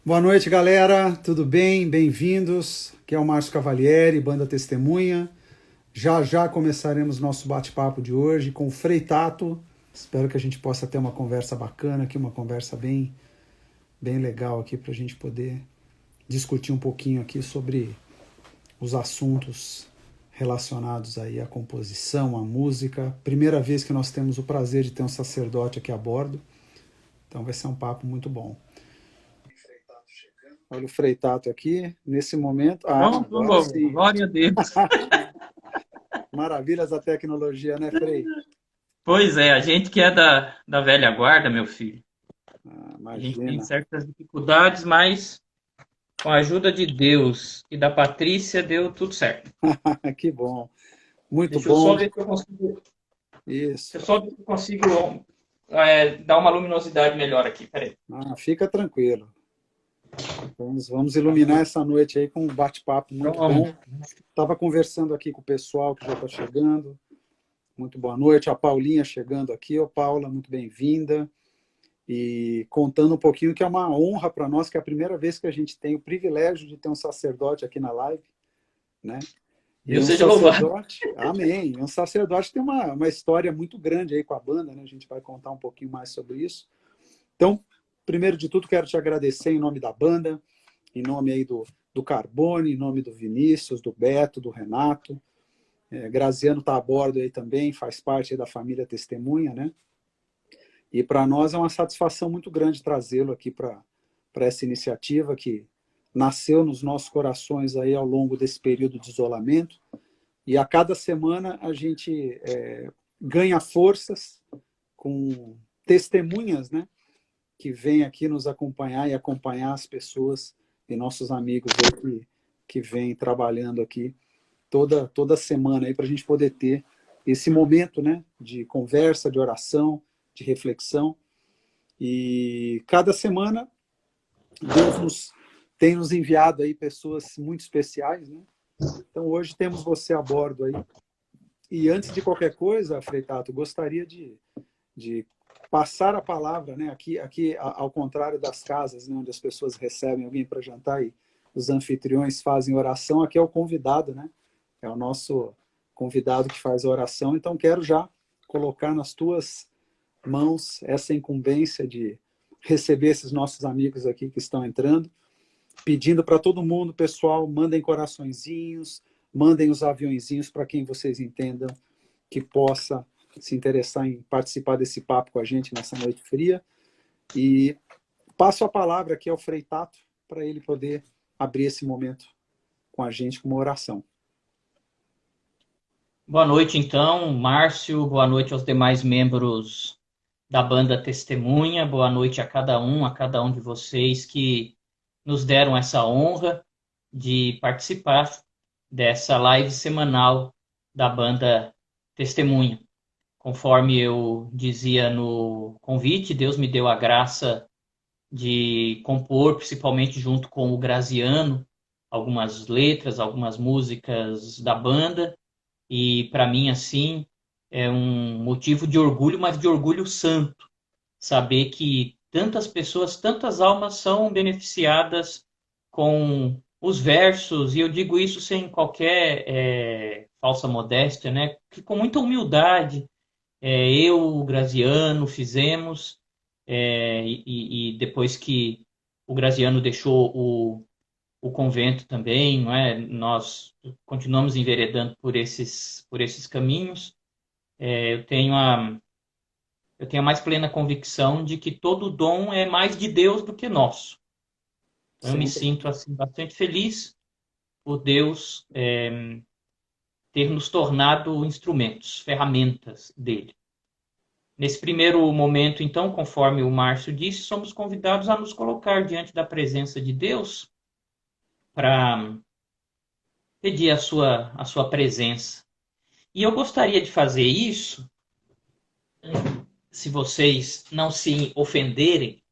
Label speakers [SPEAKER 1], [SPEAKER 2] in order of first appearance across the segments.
[SPEAKER 1] Boa noite, galera. Tudo bem? Bem-vindos. Aqui é o Márcio Cavalieri, Banda Testemunha. Já já começaremos nosso bate-papo de hoje com o Frei Tato. Espero que a gente possa ter uma conversa bacana aqui, uma conversa bem legal aqui para a gente poder discutir um pouquinho aqui sobre os assuntos relacionados aí à composição, à música. Primeira vez que nós temos o prazer de ter um sacerdote aqui a bordo. Então vai ser um papo muito bom. Olha o Frei Tato aqui, nesse momento. Agora
[SPEAKER 2] Pronto,
[SPEAKER 1] sim.
[SPEAKER 2] glória a Deus.
[SPEAKER 1] Maravilhas da tecnologia, né, Frei?
[SPEAKER 2] Pois é, a gente que é da velha guarda, meu filho, a gente tem
[SPEAKER 1] Imagina.
[SPEAKER 2] certas dificuldades, mas com a ajuda de Deus e da Patrícia deu tudo certo.
[SPEAKER 1] Que bom. Muito
[SPEAKER 2] Deixa eu só
[SPEAKER 1] bom.
[SPEAKER 2] ver se eu consigo,
[SPEAKER 1] Isso.
[SPEAKER 2] deixa eu só ver se eu consigo dar uma luminosidade melhor aqui, peraí.
[SPEAKER 1] Fica tranquilo. Vamos iluminar essa noite aí com um bate-papo muito
[SPEAKER 2] Pronto.
[SPEAKER 1] bom. Estava conversando aqui com o pessoal que já está chegando. Muito boa noite. A Paulinha chegando aqui. Ô, Paula, muito bem-vinda. E contando um pouquinho que é uma honra para nós, que é a primeira vez que a gente tem o privilégio de ter um sacerdote aqui na live, né? E
[SPEAKER 2] Deus
[SPEAKER 1] um
[SPEAKER 2] seja louvado.
[SPEAKER 1] sacerdote, amém. Um sacerdote tem uma história muito grande aí com a banda, né? A gente vai contar um pouquinho mais sobre isso. Então, primeiro de tudo, quero te agradecer em nome da banda, em nome aí do Carbone, em nome do Vinícius, do Beto, do Renato. Graziano está a bordo aí também, faz parte aí da família Testemunha, né? E para nós é uma satisfação muito grande trazê-lo aqui para essa iniciativa que nasceu nos nossos corações aí ao longo desse período de isolamento. E a cada semana a gente ganha forças com testemunhas, né? Que vêm aqui nos acompanhar e acompanhar as pessoas e nossos amigos aí que vêm trabalhando aqui toda semana aí para a gente poder ter esse momento, né? De conversa, de oração, de reflexão. E cada semana Deus tem nos enviado aí pessoas muito especiais, né? Então hoje temos você a bordo aí. E antes de qualquer coisa, Frei Tato, gostaria de passar a palavra, né? Aqui ao contrário das casas, né, onde as pessoas recebem alguém para jantar e os anfitriões fazem oração, aqui é o convidado, né? É o nosso convidado que faz a oração. Então quero já colocar nas tuas mãos essa incumbência de receber esses nossos amigos aqui que estão entrando, pedindo para todo mundo, pessoal, mandem coraçõezinhos, mandem os aviõezinhos para quem vocês entendam que possa se interessar em participar desse papo com a gente nessa noite fria. E passo a palavra aqui ao Frei Tato para ele poder abrir esse momento com a gente com uma oração.
[SPEAKER 2] Boa noite, então, Márcio, boa noite aos demais membros da banda Testemunha, boa noite a cada um de vocês que nos deram essa honra de participar dessa live semanal da banda Testemunha. Conforme eu dizia no convite, Deus me deu a graça de compor, principalmente junto com o Graziano, algumas letras, algumas músicas da banda, e para mim, assim, é um motivo de orgulho, mas de orgulho santo, saber que tantas pessoas, tantas almas são beneficiadas com os versos, e eu digo isso sem qualquer falsa modéstia, né? Que com muita humildade eu, o Graziano, fizemos, e depois que o Graziano deixou o convento também, não é? Nós continuamos enveredando por esses caminhos. Eu tenho eu tenho a mais plena convicção de que todo dom é mais de Deus do que nosso. Eu me
[SPEAKER 1] Sempre.
[SPEAKER 2] sinto assim bastante feliz por Deus ter nos tornado instrumentos, ferramentas dele. Nesse primeiro momento, então, conforme o Márcio disse, somos convidados a nos colocar diante da presença de Deus para pedir a sua presença. E eu gostaria de fazer isso, se vocês não se ofenderem,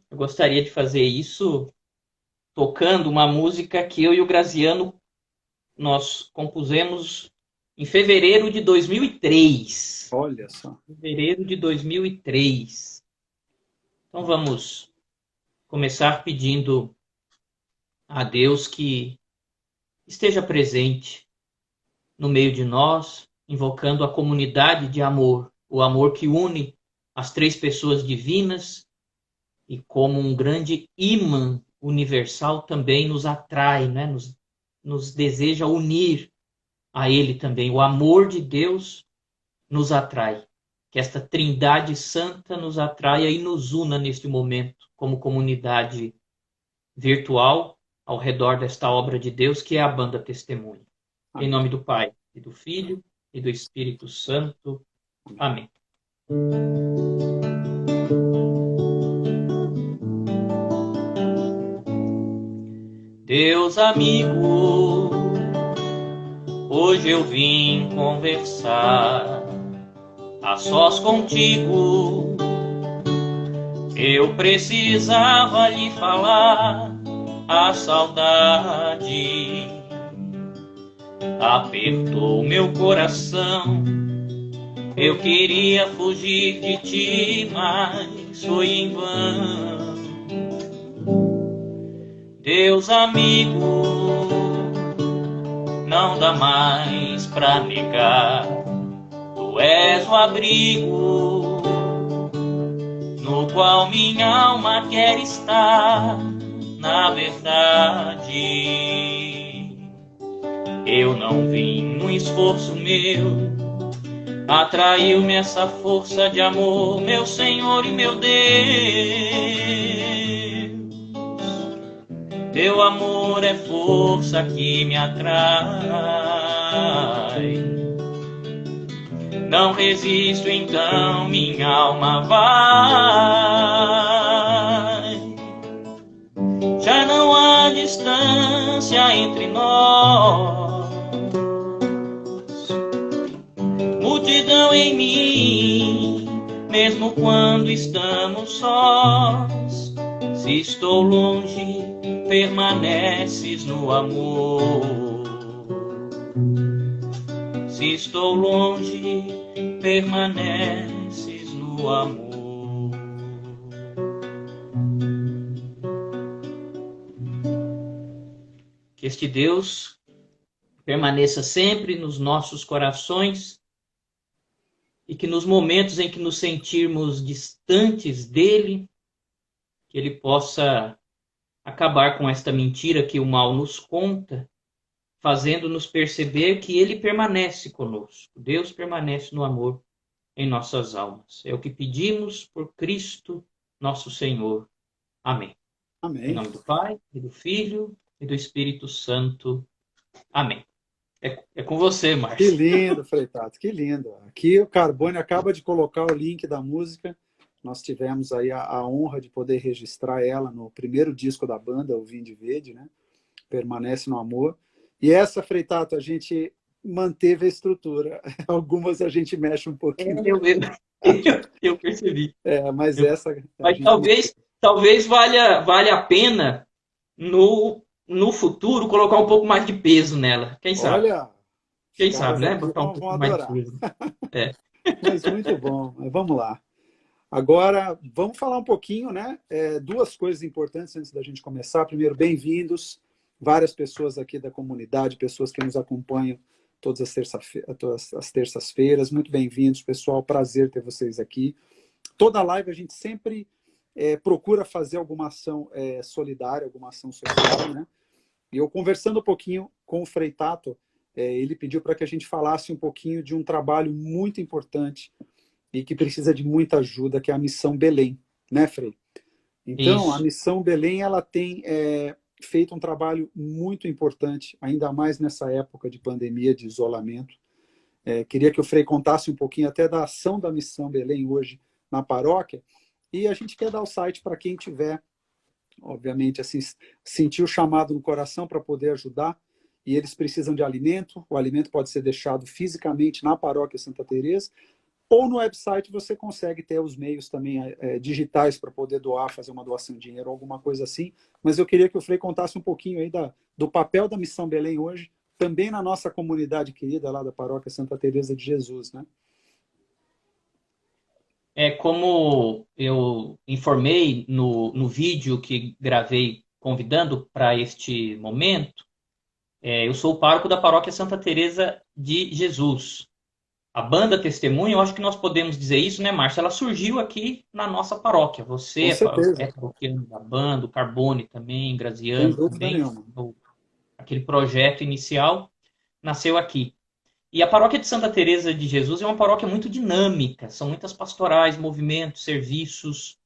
[SPEAKER 2] eu gostaria de fazer isso tocando uma música que eu e o Graziano nós compusemos em fevereiro de 2003.
[SPEAKER 1] Olha só.
[SPEAKER 2] Fevereiro de 2003. Então começar pedindo a Deus que esteja presente no meio de nós, invocando a comunidade de amor, o amor que une as três pessoas divinas e como um grande imã universal também nos atrai, né? nos deseja unir a Ele também. O amor de Deus nos atrai. Que esta Trindade Santa nos atraia e nos una neste momento, como comunidade virtual, ao redor desta obra de Deus, que é a Banda Testemunha. Em nome do Pai, e do Filho, e do Espírito Santo. Amém. Deus amigo, hoje eu vim conversar a sós contigo. Eu precisava lhe falar, a saudade apertou meu coração. Eu queria fugir de ti, mas foi em vão. Deus amigo, não dá mais pra negar. Tu és o abrigo no qual minha alma quer estar. Na verdade, eu não vim no esforço meu, atraiu-me essa força de amor, meu Senhor e meu Deus. Teu amor é força que me atrai. Não resisto, então minha alma vai. Já não há distância entre nós, multidão em mim, mesmo quando estamos sós. Se estou longe, permaneces no amor. Se estou longe, permaneces no amor. Que este Deus permaneça sempre nos nossos corações e que nos momentos em que nos sentirmos distantes dele, que ele possa acabar com esta mentira que o mal nos conta, fazendo-nos perceber que ele permanece conosco. Deus permanece no amor em nossas almas. É o que pedimos por Cristo, nosso Senhor. Amém.
[SPEAKER 1] Amém.
[SPEAKER 2] Em nome do Pai, e do Filho, e do Espírito Santo. Amém. É com você, Márcio.
[SPEAKER 1] Que lindo, Frei Tato, que lindo. Aqui o Carbone acaba de colocar o link da música. Nós tivemos aí a honra de poder registrar ela no primeiro disco da banda, o Vinde Verde, né? Permanece no Amor. E essa, Frei Tato, a gente manteve a estrutura. Algumas a gente mexe um pouquinho.
[SPEAKER 2] Eu percebi.
[SPEAKER 1] Mas essa...
[SPEAKER 2] Mas talvez valha a pena no futuro colocar um pouco mais de peso nela. Quem sabe?
[SPEAKER 1] Olha,
[SPEAKER 2] quem sabe, né? Botar um pouco mais de peso.
[SPEAKER 1] Mas muito bom. Vamos lá. Agora, vamos falar um pouquinho, né? Duas coisas importantes antes da gente começar. Primeiro, bem-vindos. Várias pessoas aqui da comunidade, pessoas que nos acompanham todas as terças-feiras. Muito bem-vindos, pessoal. Prazer ter vocês aqui. Toda live a gente sempre procura fazer alguma ação solidária, alguma ação social, né? E eu conversando um pouquinho com o Frei Tato, ele pediu para que a gente falasse um pouquinho de um trabalho muito importante e que precisa de muita ajuda, que é a Missão Belém, né, Frei? Então,
[SPEAKER 2] Isso.
[SPEAKER 1] A Missão Belém, ela tem feito um trabalho muito importante, ainda mais nessa época de pandemia, de isolamento. Queria que o Frei contasse um pouquinho até da ação da Missão Belém hoje na paróquia, e a gente quer dar o site para quem tiver, obviamente, assim, sentir o chamado no coração para poder ajudar, e eles precisam de alimento. O alimento pode ser deixado fisicamente na paróquia Santa Teresa, ou no website você consegue ter os meios também digitais para poder doar, fazer uma doação de dinheiro, alguma coisa assim. Mas eu queria que o Frei contasse um pouquinho aí do papel da Missão Belém hoje, também na nossa comunidade querida lá da paróquia Santa Teresa de Jesus, né?
[SPEAKER 2] como eu informei no vídeo que gravei convidando para este momento, eu sou o pároco da paróquia Santa Teresa de Jesus. A banda Testemunha, eu acho que nós podemos dizer isso, né, Márcia? Ela surgiu aqui na nossa paróquia. Você
[SPEAKER 1] Com
[SPEAKER 2] é
[SPEAKER 1] certeza,
[SPEAKER 2] paroquiano da banda, o Carbone também,
[SPEAKER 1] sem
[SPEAKER 2] Graziano
[SPEAKER 1] dúvida
[SPEAKER 2] também.
[SPEAKER 1] nenhuma.
[SPEAKER 2] Aquele projeto inicial nasceu aqui. E a paróquia de Santa Teresa de Jesus é uma paróquia muito dinâmica. São muitas pastorais, movimentos, serviços.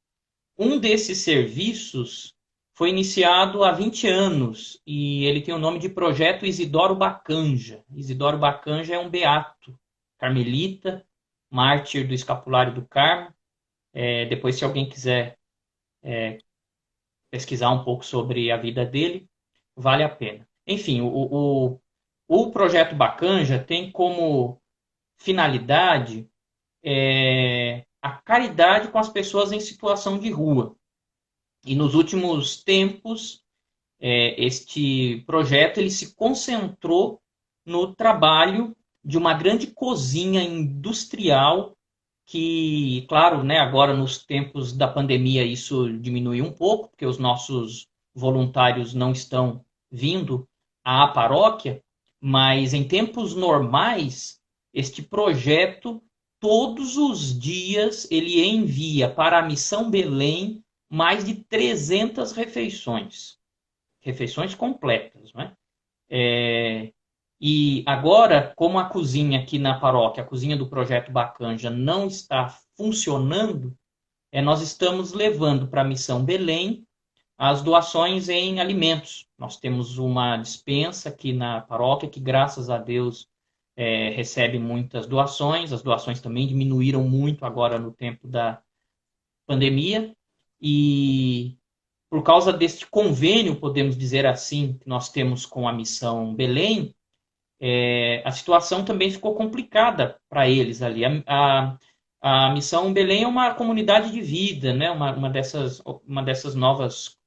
[SPEAKER 2] Um desses serviços foi iniciado há 20 anos e ele tem o nome de Projeto Isidoro Bacanja. Isidoro Bacanja é um beato carmelita, mártir do Escapulário do Carmo. Depois, se alguém quiser pesquisar um pouco sobre a vida dele, vale a pena. Enfim, o Projeto Bacanja tem como finalidade a caridade com as pessoas em situação de rua. E nos últimos tempos, este projeto ele se concentrou no trabalho de uma grande cozinha industrial que, claro, né, agora nos tempos da pandemia isso diminuiu um pouco, porque os nossos voluntários não estão vindo à paróquia, mas em tempos normais, este projeto, todos os dias, ele envia para a Missão Belém mais de 300 refeições, refeições completas, né? E agora, como a cozinha aqui na paróquia, a cozinha do Projeto Bacanja não está funcionando, nós estamos levando para a Missão Belém as doações em alimentos. Nós temos uma despensa aqui na paróquia que, graças a Deus, recebe muitas doações. As doações também diminuíram muito agora no tempo da pandemia. E por causa deste convênio, podemos dizer assim, que nós temos com a Missão Belém, a situação também ficou complicada para eles ali. A Missão Belém é uma comunidade de vida, né? Uma dessas novas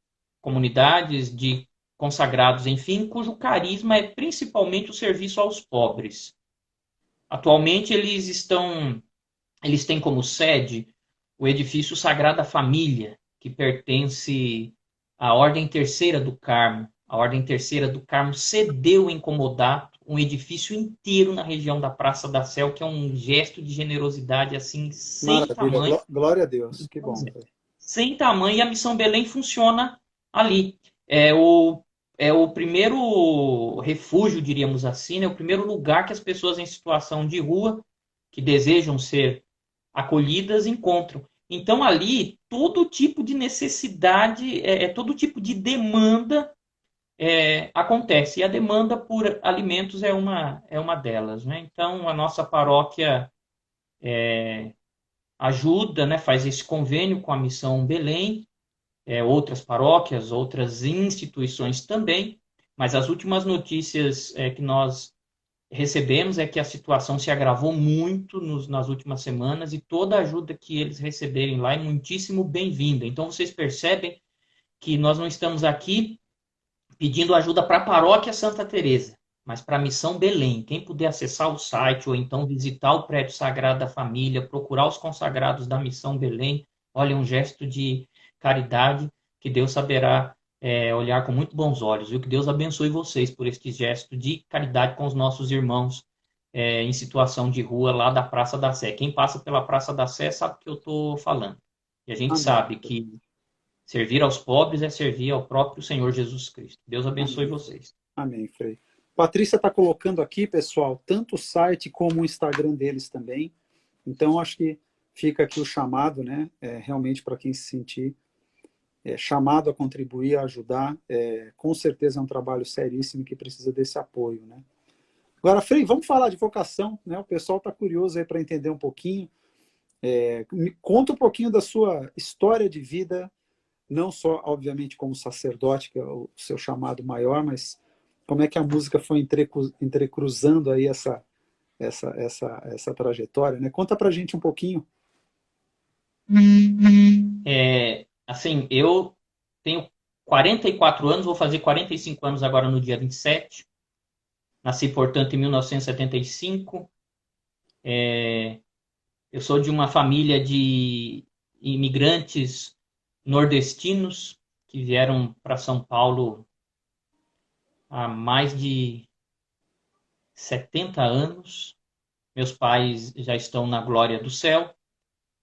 [SPEAKER 2] comunidades de consagrados, enfim, cujo carisma é principalmente o serviço aos pobres. Atualmente eles têm como sede o edifício Sagrada Família, que pertence à Ordem Terceira do Carmo. A Ordem Terceira do Carmo cedeu em comodato um edifício inteiro na região da Praça da Sé, que é um gesto de generosidade assim sem
[SPEAKER 1] Maravilha,
[SPEAKER 2] tamanho.
[SPEAKER 1] glória a Deus, que bom.
[SPEAKER 2] Sem tamanho, e a Missão Belém funciona ali. É o primeiro refúgio, diríamos assim, né? O primeiro lugar que as pessoas em situação de rua, que desejam ser acolhidas, encontram. Então, ali, todo tipo de necessidade, todo tipo de demanda acontece. E a demanda por alimentos é uma delas, né? Então, a nossa paróquia ajuda, né, faz esse convênio com a Missão Belém, outras paróquias, outras instituições também, mas as últimas notícias que nós recebemos é que a situação se agravou muito nas últimas semanas e toda a ajuda que eles receberem lá é muitíssimo bem-vinda. Então vocês percebem que nós não estamos aqui pedindo ajuda para a paróquia Santa Teresa, mas para a Missão Belém. Quem puder acessar o site ou então visitar o prédio Sagrado da Família, procurar os consagrados da Missão Belém, olha, um gesto de caridade que Deus saberá olhar com muito bons olhos. E que Deus abençoe vocês por este gesto de caridade com os nossos irmãos em situação de rua lá da Praça da Sé. Quem passa pela Praça da Sé sabe o que eu estou falando. E a gente
[SPEAKER 1] Amém.
[SPEAKER 2] sabe que servir aos pobres é servir ao próprio Senhor Jesus Cristo. Deus abençoe
[SPEAKER 1] Amém.
[SPEAKER 2] vocês.
[SPEAKER 1] Amém, Frei. Patrícia está colocando aqui, pessoal, tanto o site como o Instagram deles também. Então, acho que fica aqui o chamado, né? Realmente, para quem se sentir chamado a contribuir, a ajudar. Com certeza é um trabalho seríssimo que precisa desse apoio, né? Agora, Frei, vamos falar de vocação, né? O pessoal está curioso aí para entender um pouquinho. Me conta um pouquinho da sua história de vida, não só, obviamente, como sacerdote, que é o seu chamado maior, mas como é que a música foi entrecruzando aí essa trajetória, né? Conta pra gente um pouquinho.
[SPEAKER 2] Assim, eu tenho 44 anos, vou fazer 45 anos agora no dia 27. Nasci, portanto, em 1975. Eu sou de uma família de imigrantes nordestinos que vieram para São Paulo há mais de 70 anos. Meus pais já estão na glória do céu.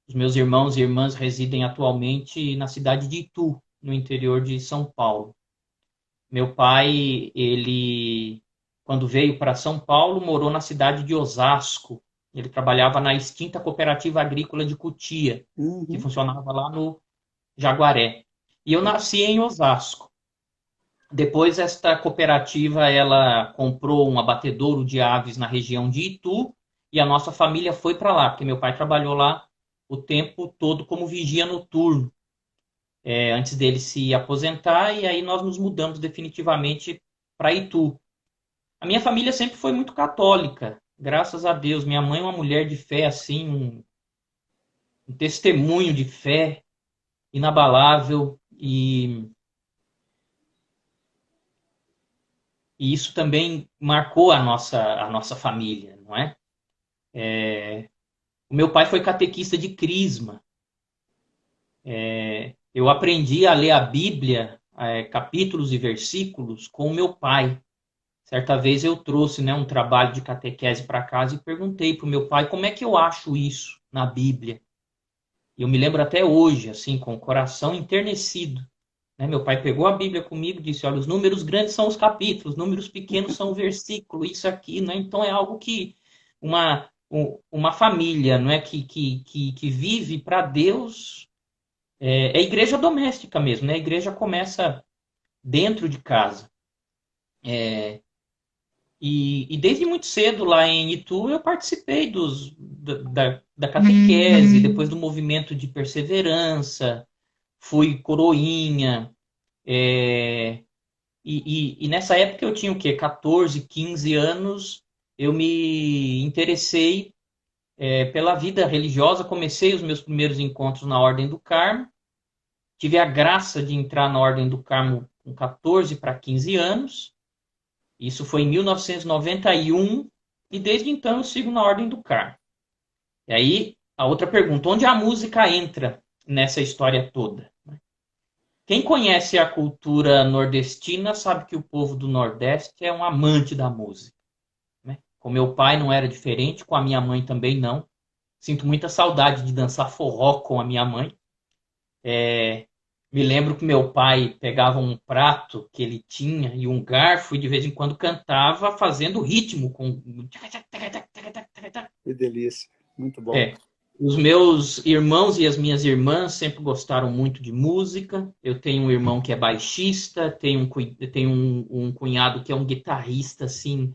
[SPEAKER 2] Os meus irmãos e irmãs residem atualmente na cidade de Itu, no interior de São Paulo. Meu pai, ele, quando veio para São Paulo, morou na cidade de Osasco. Ele trabalhava na extinta Cooperativa Agrícola de Cotia, que
[SPEAKER 1] Uhum.
[SPEAKER 2] funcionava lá no Jaguaré. E eu nasci em Osasco. Depois, esta cooperativa ela comprou um abatedouro de aves na região de Itu e a nossa família foi para lá, porque meu pai trabalhou lá o tempo todo como vigia noturno, antes dele se aposentar, e aí nós nos mudamos definitivamente para Itu. A minha família sempre foi muito católica, graças a Deus. Minha mãe é uma mulher de fé, assim, um testemunho de fé inabalável, e isso também marcou a nossa família, não é? O meu pai foi catequista de Crisma. Eu aprendi a ler a Bíblia, capítulos e versículos, com o meu pai. Certa vez eu trouxe, né, um trabalho de catequese para casa e perguntei para o meu pai como é que eu acho isso na Bíblia. E eu me lembro até hoje, assim, com o coração enternecido. Né? Meu pai pegou a Bíblia comigo e disse: olha, os números grandes são os capítulos, os números pequenos são o versículo, isso aqui, né? Então é algo que uma família, não é, que vive para Deus, é igreja doméstica mesmo, né? A igreja começa dentro de casa. E desde muito cedo lá em Itu eu participei da catequese, depois do movimento de perseverança, fui coroinha. é, e nessa época eu tinha o quê? 14, 15 anos, eu me interessei pela vida religiosa, comecei os meus primeiros encontros na Ordem do Carmo, tive a graça de entrar na Ordem do Carmo com 14 para 15 anos, isso foi em 1991, e desde então eu sigo na Ordem do Carmo. E aí, a outra pergunta, onde a música entra nessa história toda? Quem conhece a cultura nordestina sabe que o povo do Nordeste é um amante da música. Né? Com meu pai não era diferente, com a minha mãe também não. Sinto muita saudade de dançar forró com a minha mãe. Me lembro que meu pai pegava um prato que ele tinha e um garfo e de vez em quando cantava fazendo ritmo com.
[SPEAKER 1] Que delícia. Muito bom.
[SPEAKER 2] É. Os meus irmãos e as minhas irmãs sempre gostaram muito de música. Eu tenho um irmão que é baixista, tenho um cunhado que é um guitarrista assim,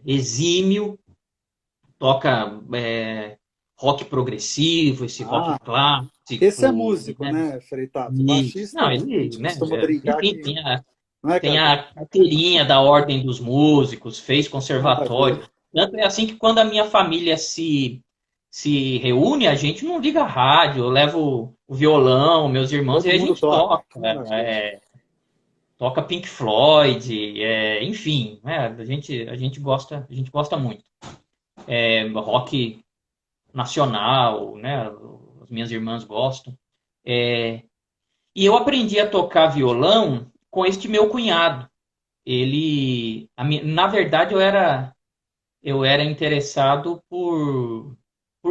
[SPEAKER 2] exímio, toca rock progressivo, esse rock
[SPEAKER 1] Ah, esse é
[SPEAKER 2] clássico,
[SPEAKER 1] músico,
[SPEAKER 2] né?
[SPEAKER 1] né, Freitato?
[SPEAKER 2] Isso.
[SPEAKER 1] Baixista,
[SPEAKER 2] Não,
[SPEAKER 1] a
[SPEAKER 2] ele,
[SPEAKER 1] gente
[SPEAKER 2] né?
[SPEAKER 1] costuma brincar
[SPEAKER 2] Enfim,
[SPEAKER 1] que.
[SPEAKER 2] tem a,
[SPEAKER 1] Não é,
[SPEAKER 2] tem
[SPEAKER 1] Cadu?
[SPEAKER 2] a carteirinha da Ordem dos Músicos, fez
[SPEAKER 1] Maravilha.
[SPEAKER 2] conservatório. Tanto é assim que quando a minha família se reúne, a gente não liga a rádio, eu levo o violão, meus irmãos, e
[SPEAKER 1] Todo
[SPEAKER 2] a
[SPEAKER 1] mundo
[SPEAKER 2] gente
[SPEAKER 1] toca.
[SPEAKER 2] toca.
[SPEAKER 1] Maravilha.
[SPEAKER 2] Toca Pink Floyd, enfim, né, a gente gosta muito. Rock nacional, né? As minhas irmãs gostam. É, e eu aprendi a tocar violão com este meu cunhado. Na verdade, eu era interessado por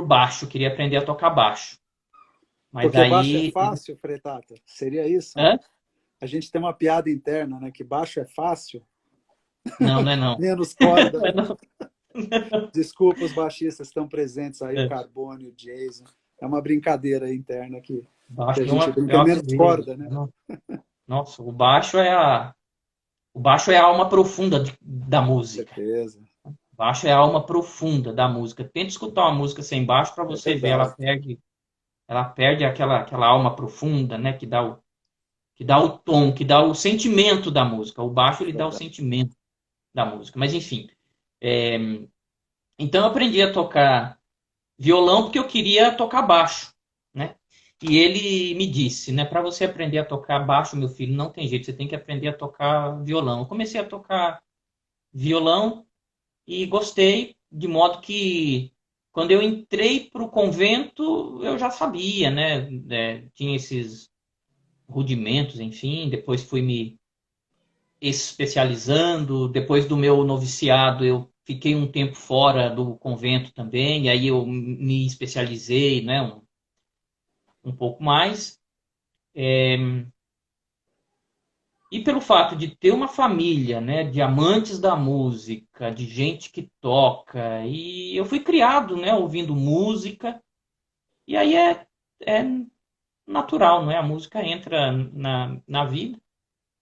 [SPEAKER 2] baixo, queria aprender a tocar baixo. Mas
[SPEAKER 1] Porque baixo é
[SPEAKER 2] aí,
[SPEAKER 1] fácil, Freitato? Seria isso, né?
[SPEAKER 2] hã?
[SPEAKER 1] A gente tem uma piada interna, né? Que baixo é fácil,
[SPEAKER 2] Não, não é não.
[SPEAKER 1] menos corda.
[SPEAKER 2] Não é não.
[SPEAKER 1] Desculpa, os baixistas estão presentes aí, o
[SPEAKER 2] É,
[SPEAKER 1] Carbone, o Jason. É uma brincadeira interna que
[SPEAKER 2] baixo
[SPEAKER 1] a
[SPEAKER 2] é
[SPEAKER 1] gente
[SPEAKER 2] é
[SPEAKER 1] brinca. É
[SPEAKER 2] uma
[SPEAKER 1] menos
[SPEAKER 2] beleza.
[SPEAKER 1] corda, né?
[SPEAKER 2] Nossa, o baixo é a alma profunda da
[SPEAKER 1] Com
[SPEAKER 2] música.
[SPEAKER 1] certeza.
[SPEAKER 2] Baixo é a alma profunda da música. Tenta escutar uma música sem baixo para
[SPEAKER 1] É
[SPEAKER 2] você ver, ela
[SPEAKER 1] verdade.
[SPEAKER 2] perde aquela alma profunda, né, que dá o tom, que dá o sentimento da música. O baixo ele
[SPEAKER 1] É
[SPEAKER 2] dá o
[SPEAKER 1] verdade.
[SPEAKER 2] sentimento da música. Mas enfim, é, então eu aprendi a tocar violão porque eu queria tocar baixo, né? E ele me disse, né, para você aprender a tocar baixo, meu filho, não tem jeito, você tem que aprender a tocar violão. Eu comecei a tocar violão e gostei, de modo que quando eu entrei para o convento, eu já sabia, né? Tinha esses rudimentos, enfim. Depois fui me especializando. Depois do meu noviciado, eu fiquei um tempo fora do convento também. E aí eu me especializei, né? Um pouco mais. E pelo fato de ter uma família, né, de amantes da música, de gente que toca, e eu fui criado, né, ouvindo música, e aí é natural, não é? A música entra na vida,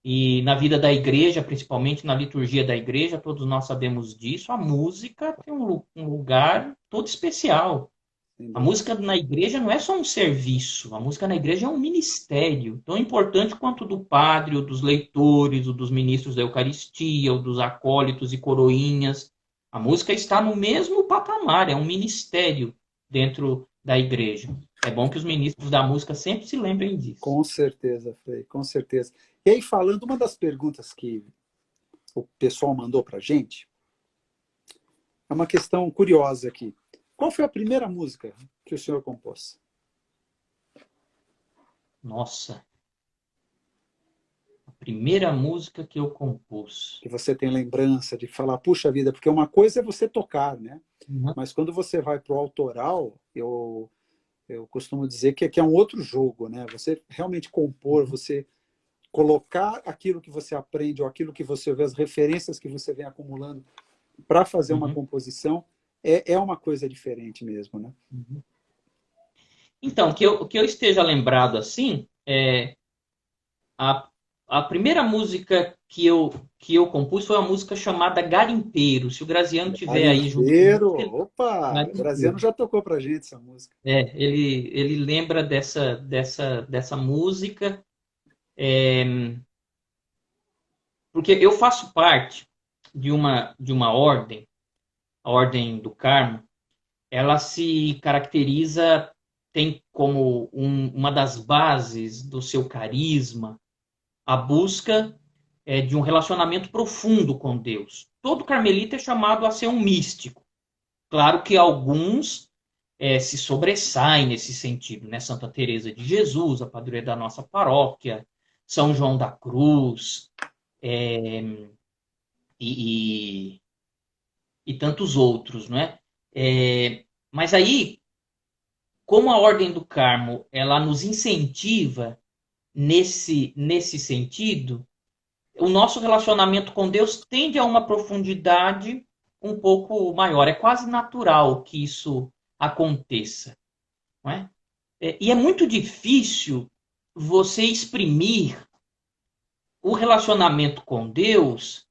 [SPEAKER 2] e na vida da igreja, principalmente na liturgia da igreja, todos nós sabemos disso, a música tem um lugar todo especial.
[SPEAKER 1] Sem
[SPEAKER 2] A
[SPEAKER 1] dúvida.
[SPEAKER 2] música na igreja não é só um serviço, a música na igreja é um ministério, tão importante quanto o do padre, o dos leitores, o dos ministros da Eucaristia, o dos acólitos e coroinhas. A música está no mesmo patamar, é um ministério dentro da igreja. É bom que os ministros da música sempre se lembrem disso.
[SPEAKER 1] Com certeza, Frei, com certeza. E aí, falando, uma das perguntas que o pessoal mandou para a gente, é uma questão curiosa aqui. Qual foi a primeira música que o senhor compôs?
[SPEAKER 2] Nossa, a primeira música que eu compus.
[SPEAKER 1] Que você tem lembrança de falar, puxa vida, porque uma coisa é você tocar, né?
[SPEAKER 2] Uhum.
[SPEAKER 1] Mas quando você vai para o autoral, eu costumo dizer que é um outro jogo, né? Você realmente compor, você colocar aquilo que você aprende ou aquilo que você vê, as referências que você vem acumulando para fazer uma
[SPEAKER 2] Uhum.
[SPEAKER 1] composição, é uma coisa diferente mesmo, né?
[SPEAKER 2] Uhum. Então, que eu esteja lembrado assim, a, a primeira música que eu compus foi uma música chamada Garimpeiro. Se o Graziano tiver aí junto comigo,
[SPEAKER 1] Garimpeiro, opa, o Graziano
[SPEAKER 2] Garimpeiro.
[SPEAKER 1] já tocou pra gente essa música.
[SPEAKER 2] Ele lembra dessa música, porque eu faço parte de uma ordem, a Ordem do Carmo. Ela se caracteriza, tem como uma das bases do seu carisma a busca de um relacionamento profundo com Deus. Todo carmelita é chamado a ser um místico. Claro que alguns se sobressaem nesse sentido, né? Santa Teresa de Jesus, a padroeira da nossa paróquia, São João da Cruz, e, e, e tantos outros, não é? Mas aí, como a Ordem do Carmo ela nos incentiva nesse sentido, o nosso relacionamento com Deus tende a uma profundidade um pouco maior. É quase natural que isso aconteça, não é? E é muito difícil você exprimir o relacionamento com Deus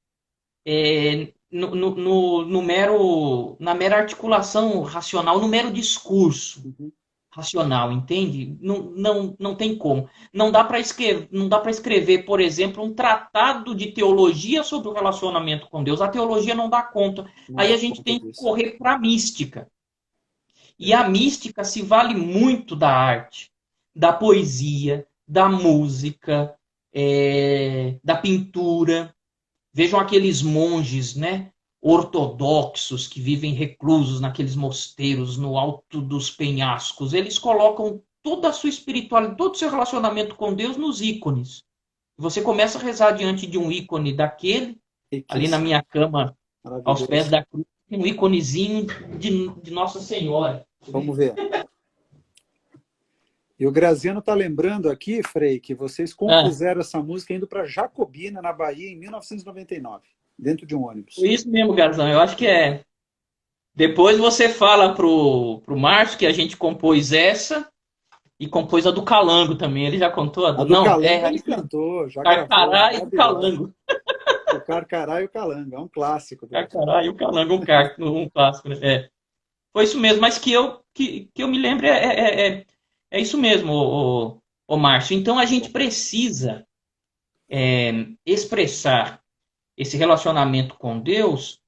[SPEAKER 2] na mera articulação racional, no mero discurso
[SPEAKER 1] Uhum.
[SPEAKER 2] racional, entende? Não tem como. Não dá para escrever, por exemplo, um tratado de teologia sobre o relacionamento com Deus. A teologia não dá conta.
[SPEAKER 1] Não
[SPEAKER 2] Aí
[SPEAKER 1] dá
[SPEAKER 2] a gente
[SPEAKER 1] conta
[SPEAKER 2] tem que
[SPEAKER 1] disso.
[SPEAKER 2] correr para a mística. E a mística se vale muito da arte, da poesia, da música, da pintura. Vejam aqueles monges, né, ortodoxos que vivem reclusos naqueles mosteiros no alto dos penhascos. Eles colocam toda a sua espiritualidade, todo o seu relacionamento com Deus nos ícones. Você começa a rezar diante de um ícone daquele, ali na
[SPEAKER 1] Riquíssimo,
[SPEAKER 2] minha cama, aos pés
[SPEAKER 1] maravilhoso.
[SPEAKER 2] da cruz, tem um íconezinho de Nossa Senhora.
[SPEAKER 1] Vamos ver. E o Graziano está lembrando aqui, Frei, que vocês
[SPEAKER 2] Ah,
[SPEAKER 1] compuseram essa música indo para Jacobina, na Bahia, em 1999, dentro de um
[SPEAKER 2] foi
[SPEAKER 1] ônibus.
[SPEAKER 2] isso mesmo, Garzão. Eu acho que é. Depois você fala pro Márcio que a gente compôs essa e compôs a do Calango também. Ele já contou?
[SPEAKER 1] A do
[SPEAKER 2] Não,
[SPEAKER 1] Calango
[SPEAKER 2] é
[SPEAKER 1] ele cantou, já gravou,
[SPEAKER 2] Carcará e o
[SPEAKER 1] maravilhosa.
[SPEAKER 2] Calango.
[SPEAKER 1] O Carcará e o Calango, é um clássico do...
[SPEAKER 2] Carcará e o Calango, um clássico, né? Foi isso mesmo, mas que eu me lembro é isso mesmo, o Márcio. Então a gente precisa expressar esse relacionamento com Deus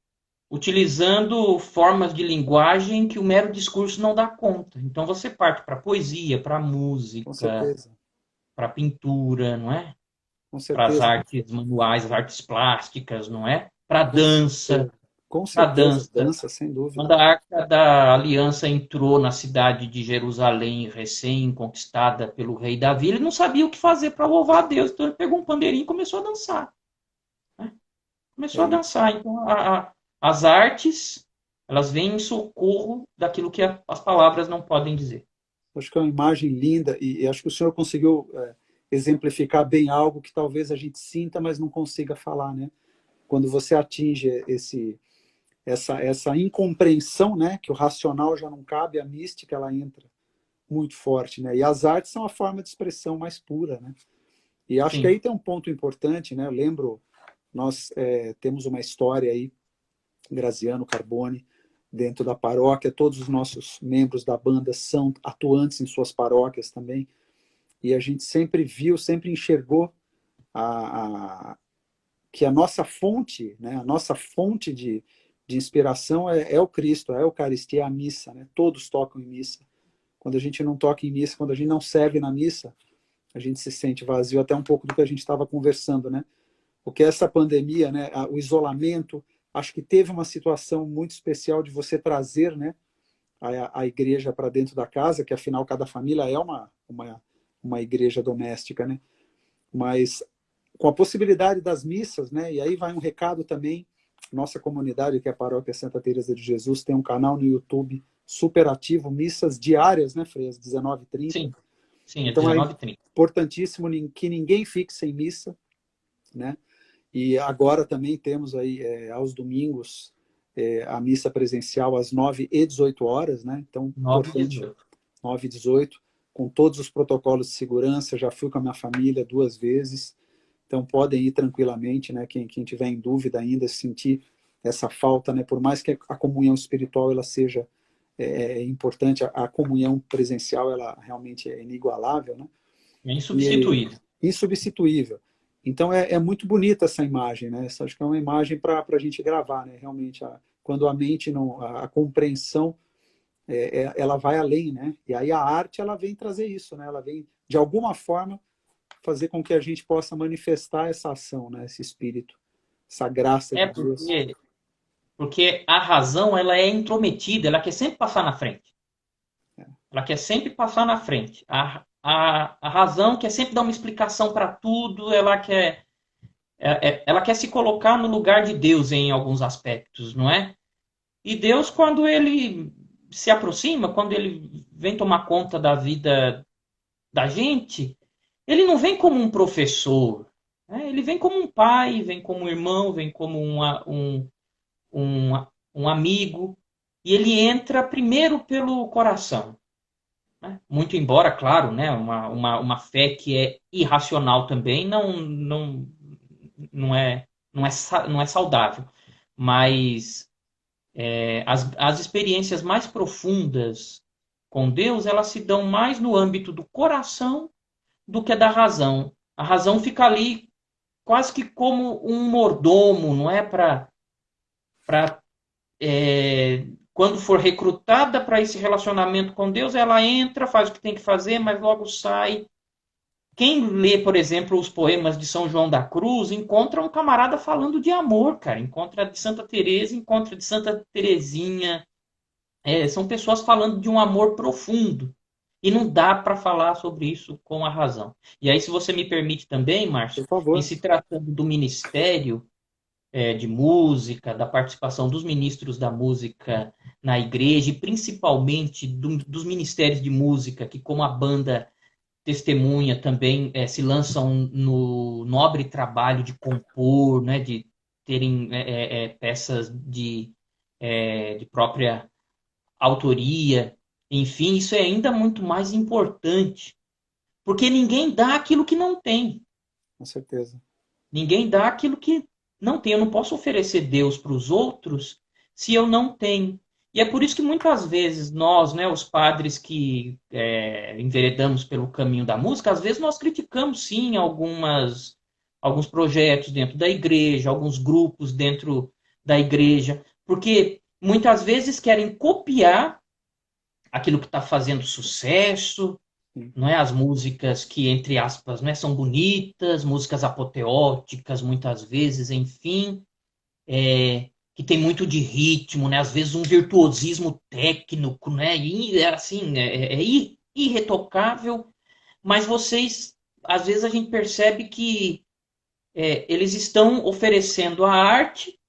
[SPEAKER 2] utilizando formas de linguagem que o mero discurso não dá conta. Então você parte para a poesia, para a
[SPEAKER 1] Com
[SPEAKER 2] música,
[SPEAKER 1] certeza,
[SPEAKER 2] para a pintura, não é?
[SPEAKER 1] com
[SPEAKER 2] Para as
[SPEAKER 1] certeza,
[SPEAKER 2] artes manuais, as artes plásticas, não é? Para a
[SPEAKER 1] com
[SPEAKER 2] dança.
[SPEAKER 1] certeza. Com
[SPEAKER 2] para
[SPEAKER 1] certeza,
[SPEAKER 2] dança.
[SPEAKER 1] dança, sem dúvida.
[SPEAKER 2] Quando a Arca da Aliança entrou na cidade de Jerusalém, recém-conquistada pelo rei Davi, ele não sabia o que fazer para louvar a Deus. Então ele pegou um pandeirinho e começou a dançar. Né? Começou a
[SPEAKER 1] É,
[SPEAKER 2] dançar. Então as artes, elas vêm em socorro daquilo que as palavras não podem dizer.
[SPEAKER 1] acho que é uma imagem linda e acho que o senhor conseguiu exemplificar bem algo que talvez a gente sinta, mas não consiga falar, né? Quando você atinge essa incompreensão, né? Que o racional já não cabe, a mística ela entra muito forte, né? E as artes são a forma de expressão mais pura, né? E acho que
[SPEAKER 2] Sim,
[SPEAKER 1] aí tem um ponto importante, né? Eu lembro, nós temos uma história aí, Graziano Carbone, dentro da paróquia, todos os nossos membros da banda são atuantes em suas paróquias também, e a gente sempre viu, sempre enxergou que a nossa fonte, né? A nossa fonte de inspiração é o Cristo, é a Eucaristia, é a missa, né? Todos tocam em missa. Quando a gente não toca em missa, quando a gente não serve na missa, a gente se sente vazio, até um pouco do que a gente estava conversando, né? Porque essa pandemia, né, o isolamento, acho que teve uma situação muito especial de você trazer, né, a igreja para dentro da casa, que afinal cada família é uma igreja doméstica, né? Mas com a possibilidade das missas, né? E aí vai um recado também, nossa comunidade, que é a Paróquia Santa Teresa de Jesus, tem um canal no YouTube super ativo, missas diárias, né, Frei, às 19h30.
[SPEAKER 2] sim, sim, é
[SPEAKER 1] Então é
[SPEAKER 2] 19h30.
[SPEAKER 1] importantíssimo que ninguém fique sem missa, né? E agora também temos aí aos domingos a missa presencial às 9h e 18 horas, né? Então,
[SPEAKER 2] 9 e
[SPEAKER 1] importante,
[SPEAKER 2] 18.
[SPEAKER 1] 9h e 18, com todos os protocolos de segurança, já fui com a minha família 2 vezes, então podem ir tranquilamente, né? Quem tiver em dúvida ainda, sentir essa falta, né? Por mais que a comunhão espiritual ela seja importante, a comunhão presencial ela realmente é inigualável, né?
[SPEAKER 2] É
[SPEAKER 1] E
[SPEAKER 2] insubstituível.
[SPEAKER 1] insubstituível. Então é muito bonita essa imagem, né? Essa, acho que é uma imagem para a gente gravar, né? Realmente, quando a mente não, a compreensão, ela vai além, né? E aí a arte ela vem trazer isso, né? Ela vem de alguma forma fazer com que a gente possa manifestar essa ação, né? Esse espírito, essa graça
[SPEAKER 2] É
[SPEAKER 1] de Deus.
[SPEAKER 2] porque a razão ela é intrometida, ela quer sempre passar na frente. Ela quer sempre passar na frente. A razão quer sempre dar uma explicação para tudo, ela quer se colocar no lugar de Deus em alguns aspectos, não é? E Deus, quando ele se aproxima, quando ele vem tomar conta da vida da gente, ele não vem como um professor, né? Ele vem como um pai, vem como um irmão, vem como um, um amigo, e ele entra primeiro pelo coração. Né? Muito embora, claro, né, uma fé que é irracional também não é saudável. Mas as experiências mais profundas com Deus, elas se dão mais no âmbito do coração do que da razão. A razão fica ali quase que como um mordomo, não é? Para quando for recrutada para esse relacionamento com Deus, ela entra, faz o que tem que fazer, mas logo sai. Quem lê, por exemplo, os poemas de São João da Cruz, encontra um camarada falando de amor, cara. Encontra de Santa Teresa, encontra de Santa Teresinha. São pessoas falando de um amor profundo. E não dá para falar sobre isso com a razão. E aí, se você me permite também, Márcio,
[SPEAKER 1] Por
[SPEAKER 2] em
[SPEAKER 1] favor.
[SPEAKER 2] se tratando do ministério, de música, da participação dos ministros da música na igreja, e principalmente dos ministérios de música, que como a banda Testemunha também se lançam no nobre trabalho de compor, né, de terem peças de própria autoria, enfim, isso é ainda muito mais importante, porque ninguém dá aquilo que não tem.
[SPEAKER 1] Com certeza.
[SPEAKER 2] Ninguém dá aquilo que não tem. Eu não posso oferecer Deus para os outros se eu não tenho. E é por isso que muitas vezes nós, né, os padres que enveredamos pelo caminho da música, às vezes nós criticamos sim alguns projetos dentro da igreja, alguns grupos dentro da igreja, porque muitas vezes querem copiar aquilo que está fazendo sucesso,
[SPEAKER 1] Sim.
[SPEAKER 2] não é? As músicas que, entre aspas, não é? São bonitas, músicas apoteóticas, muitas vezes, enfim, que tem muito de ritmo, né? Às vezes um virtuosismo técnico, né? E assim, irretocável, mas vocês, às vezes a gente percebe que eles estão oferecendo a arte,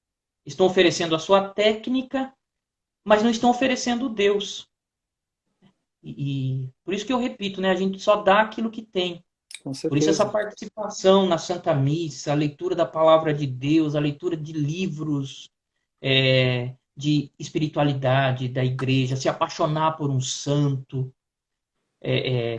[SPEAKER 2] estão oferecendo a sua técnica, mas não estão oferecendo Deus. E por isso que eu repito, né? A gente só dá aquilo que tem.
[SPEAKER 1] Com
[SPEAKER 2] Por isso essa
[SPEAKER 1] certeza.
[SPEAKER 2] participação na Santa Missa, a leitura da palavra de Deus, a leitura de livros de espiritualidade da igreja, se apaixonar por um santo,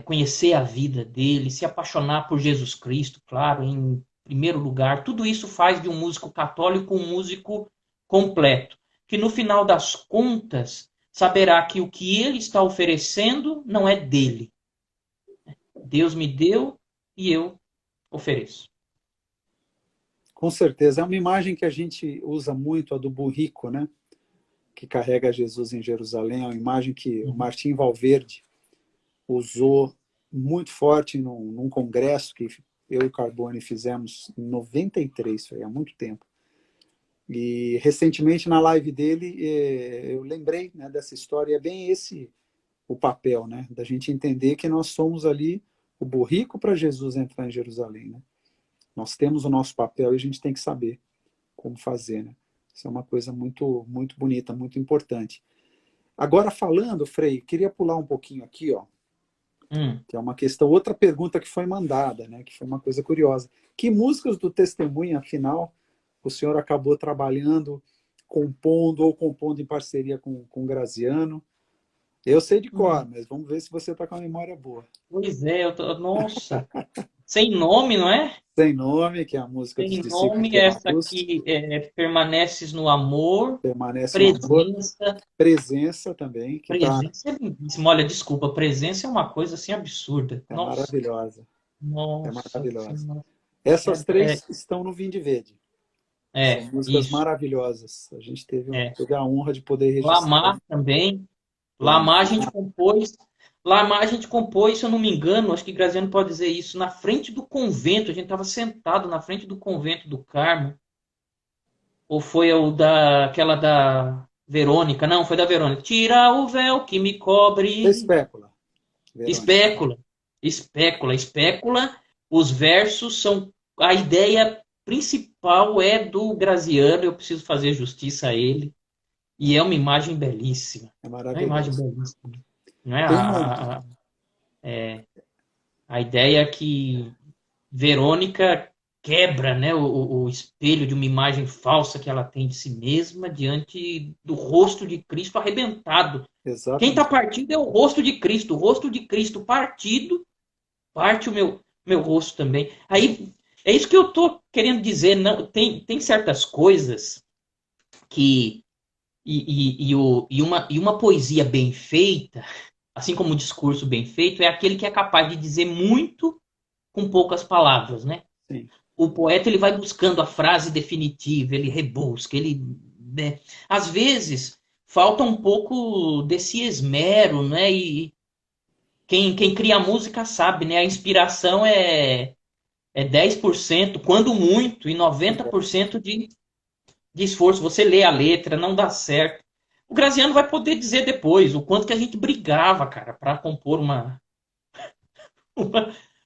[SPEAKER 2] conhecer a vida dele, se apaixonar por Jesus Cristo, claro, em primeiro lugar. Tudo isso faz de um músico católico um músico completo, que no final das contas saberá que o que ele está oferecendo não é dele. Deus me deu e eu ofereço.
[SPEAKER 1] Com certeza. É uma imagem que a gente usa muito, a do burrico, né? Que carrega Jesus em Jerusalém. É uma imagem que o Martim Valverde usou muito forte num congresso que eu e o Carbone fizemos em 93, foi há muito tempo. E recentemente na live dele eu lembrei, né, dessa história, e é bem esse o papel, né, da gente entender que nós somos ali o burrico para Jesus entrar em Jerusalém, né? Nós temos o nosso papel e a gente tem que saber como fazer, né? Isso é uma coisa muito muito bonita, muito importante. Agora falando, Frei, queria pular um pouquinho aqui, ó, que é uma questão, outra pergunta que foi mandada, né, que foi uma coisa curiosa. Que músicas do Testemunha, afinal, o senhor acabou trabalhando, compondo ou compondo em parceria com o Graziano? Eu sei de cor, mas vamos ver se você está com a memória boa.
[SPEAKER 2] Pois é, nossa, sem nome, não é?
[SPEAKER 1] Sem Nome, que é a música dos
[SPEAKER 2] Sem
[SPEAKER 1] discípulos
[SPEAKER 2] nome,
[SPEAKER 1] de
[SPEAKER 2] essa
[SPEAKER 1] Emaús,
[SPEAKER 2] aqui Permaneces no Amor,
[SPEAKER 1] Permanece no Amor,
[SPEAKER 2] Presença.
[SPEAKER 1] Presença também, que
[SPEAKER 2] Presença é lindíssima. Olha, desculpa, presença é uma coisa assim absurda.
[SPEAKER 1] é
[SPEAKER 2] Nossa,
[SPEAKER 1] maravilhosa, é
[SPEAKER 2] nossa
[SPEAKER 1] maravilhosa.
[SPEAKER 2] Senhora.
[SPEAKER 1] Essas três estão no Vinde Verde. São músicas
[SPEAKER 2] Isso.
[SPEAKER 1] maravilhosas. A gente
[SPEAKER 2] É.
[SPEAKER 1] teve a honra de poder registrar.
[SPEAKER 2] Lamar também.
[SPEAKER 1] Lamar.
[SPEAKER 2] Lamar a gente compôs. Lamar a gente compôs, se eu não me engano, acho que Graziano pode dizer isso, na frente do convento. A gente estava sentado na frente do convento do Carmo. Ou foi aquela da Verônica? Não, foi da Verônica. Tira o véu que me cobre.
[SPEAKER 1] Espécula, Verônica.
[SPEAKER 2] Espécula, espécula, espécula. Os versos são. A ideia principal é do Graziano, eu preciso fazer justiça a ele. E é uma imagem belíssima.
[SPEAKER 1] É
[SPEAKER 2] É uma imagem
[SPEAKER 1] maravilhoso.
[SPEAKER 2] belíssima. Não é
[SPEAKER 1] Tem uma.
[SPEAKER 2] a ideia que Verônica quebra, né, o espelho de uma imagem falsa que ela tem de si mesma diante do rosto de Cristo arrebentado. Quem está
[SPEAKER 1] Exatamente.
[SPEAKER 2] partido é o rosto de Cristo partido, parte o meu rosto também. Aí, é isso que eu estou querendo dizer. Não, tem certas coisas que. E uma poesia bem feita, assim como o discurso bem feito, é aquele que é capaz de dizer muito com poucas palavras, né?
[SPEAKER 1] Sim,
[SPEAKER 2] O poeta ele vai buscando a frase definitiva, ele rebusca, né? Às vezes falta um pouco desse esmero, né? E quem cria música sabe, né? A inspiração é 10%, quando muito, e 90% de esforço. Você lê a letra, não dá certo. O Graziano vai poder dizer depois o quanto que a gente brigava, cara, para compor uma,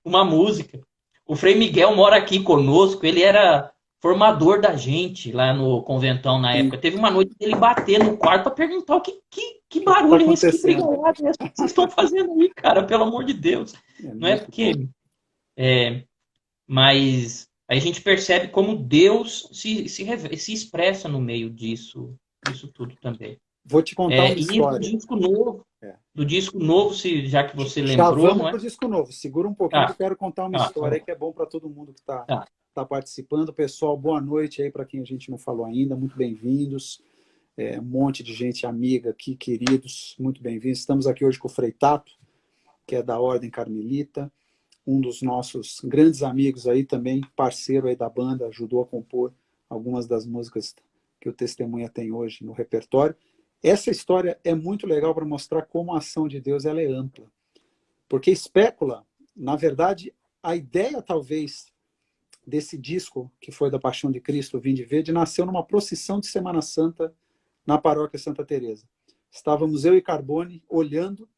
[SPEAKER 2] uma música. O Frei Miguel mora aqui conosco, ele era formador da gente lá no conventão na
[SPEAKER 1] sim.
[SPEAKER 2] época. Teve uma noite que ele bater no quarto para perguntar que
[SPEAKER 1] O que está
[SPEAKER 2] barulho é esse, que
[SPEAKER 1] acontecendo?
[SPEAKER 2] brigaiada é essa que vocês estão fazendo aí, cara, pelo amor de Deus.
[SPEAKER 1] É
[SPEAKER 2] Não é
[SPEAKER 1] muito bom.
[SPEAKER 2] porque... Mas aí a gente percebe como Deus se expressa no meio disso tudo também.
[SPEAKER 1] Vou te contar uma
[SPEAKER 2] E
[SPEAKER 1] história. É.
[SPEAKER 2] do disco novo, já que você
[SPEAKER 1] Já
[SPEAKER 2] lembrou,
[SPEAKER 1] vamos
[SPEAKER 2] não
[SPEAKER 1] para
[SPEAKER 2] é?
[SPEAKER 1] o disco novo. Segura um pouquinho que
[SPEAKER 2] Ah,
[SPEAKER 1] eu quero contar uma
[SPEAKER 2] tá
[SPEAKER 1] história
[SPEAKER 2] bom.
[SPEAKER 1] que é bom para todo mundo que está
[SPEAKER 2] Tá.
[SPEAKER 1] participando. Pessoal, boa noite aí para quem a gente não falou ainda. Muito bem-vindos. Um monte de gente amiga aqui, queridos. Muito bem-vindos. Estamos aqui hoje com o Frei Tato, que é da Ordem Carmelita. Um dos nossos grandes amigos aí também, parceiro aí da banda, ajudou a compor algumas das músicas que o Testemunha tem hoje no repertório. Essa história é muito legal para mostrar como a ação de Deus ela é ampla. Porque espécula, na verdade, a ideia talvez desse disco, que foi da Paixão de Cristo, Vinde Verde, nasceu numa procissão de Semana Santa na paróquia Santa Teresa. Estávamos eu e Carbone olhando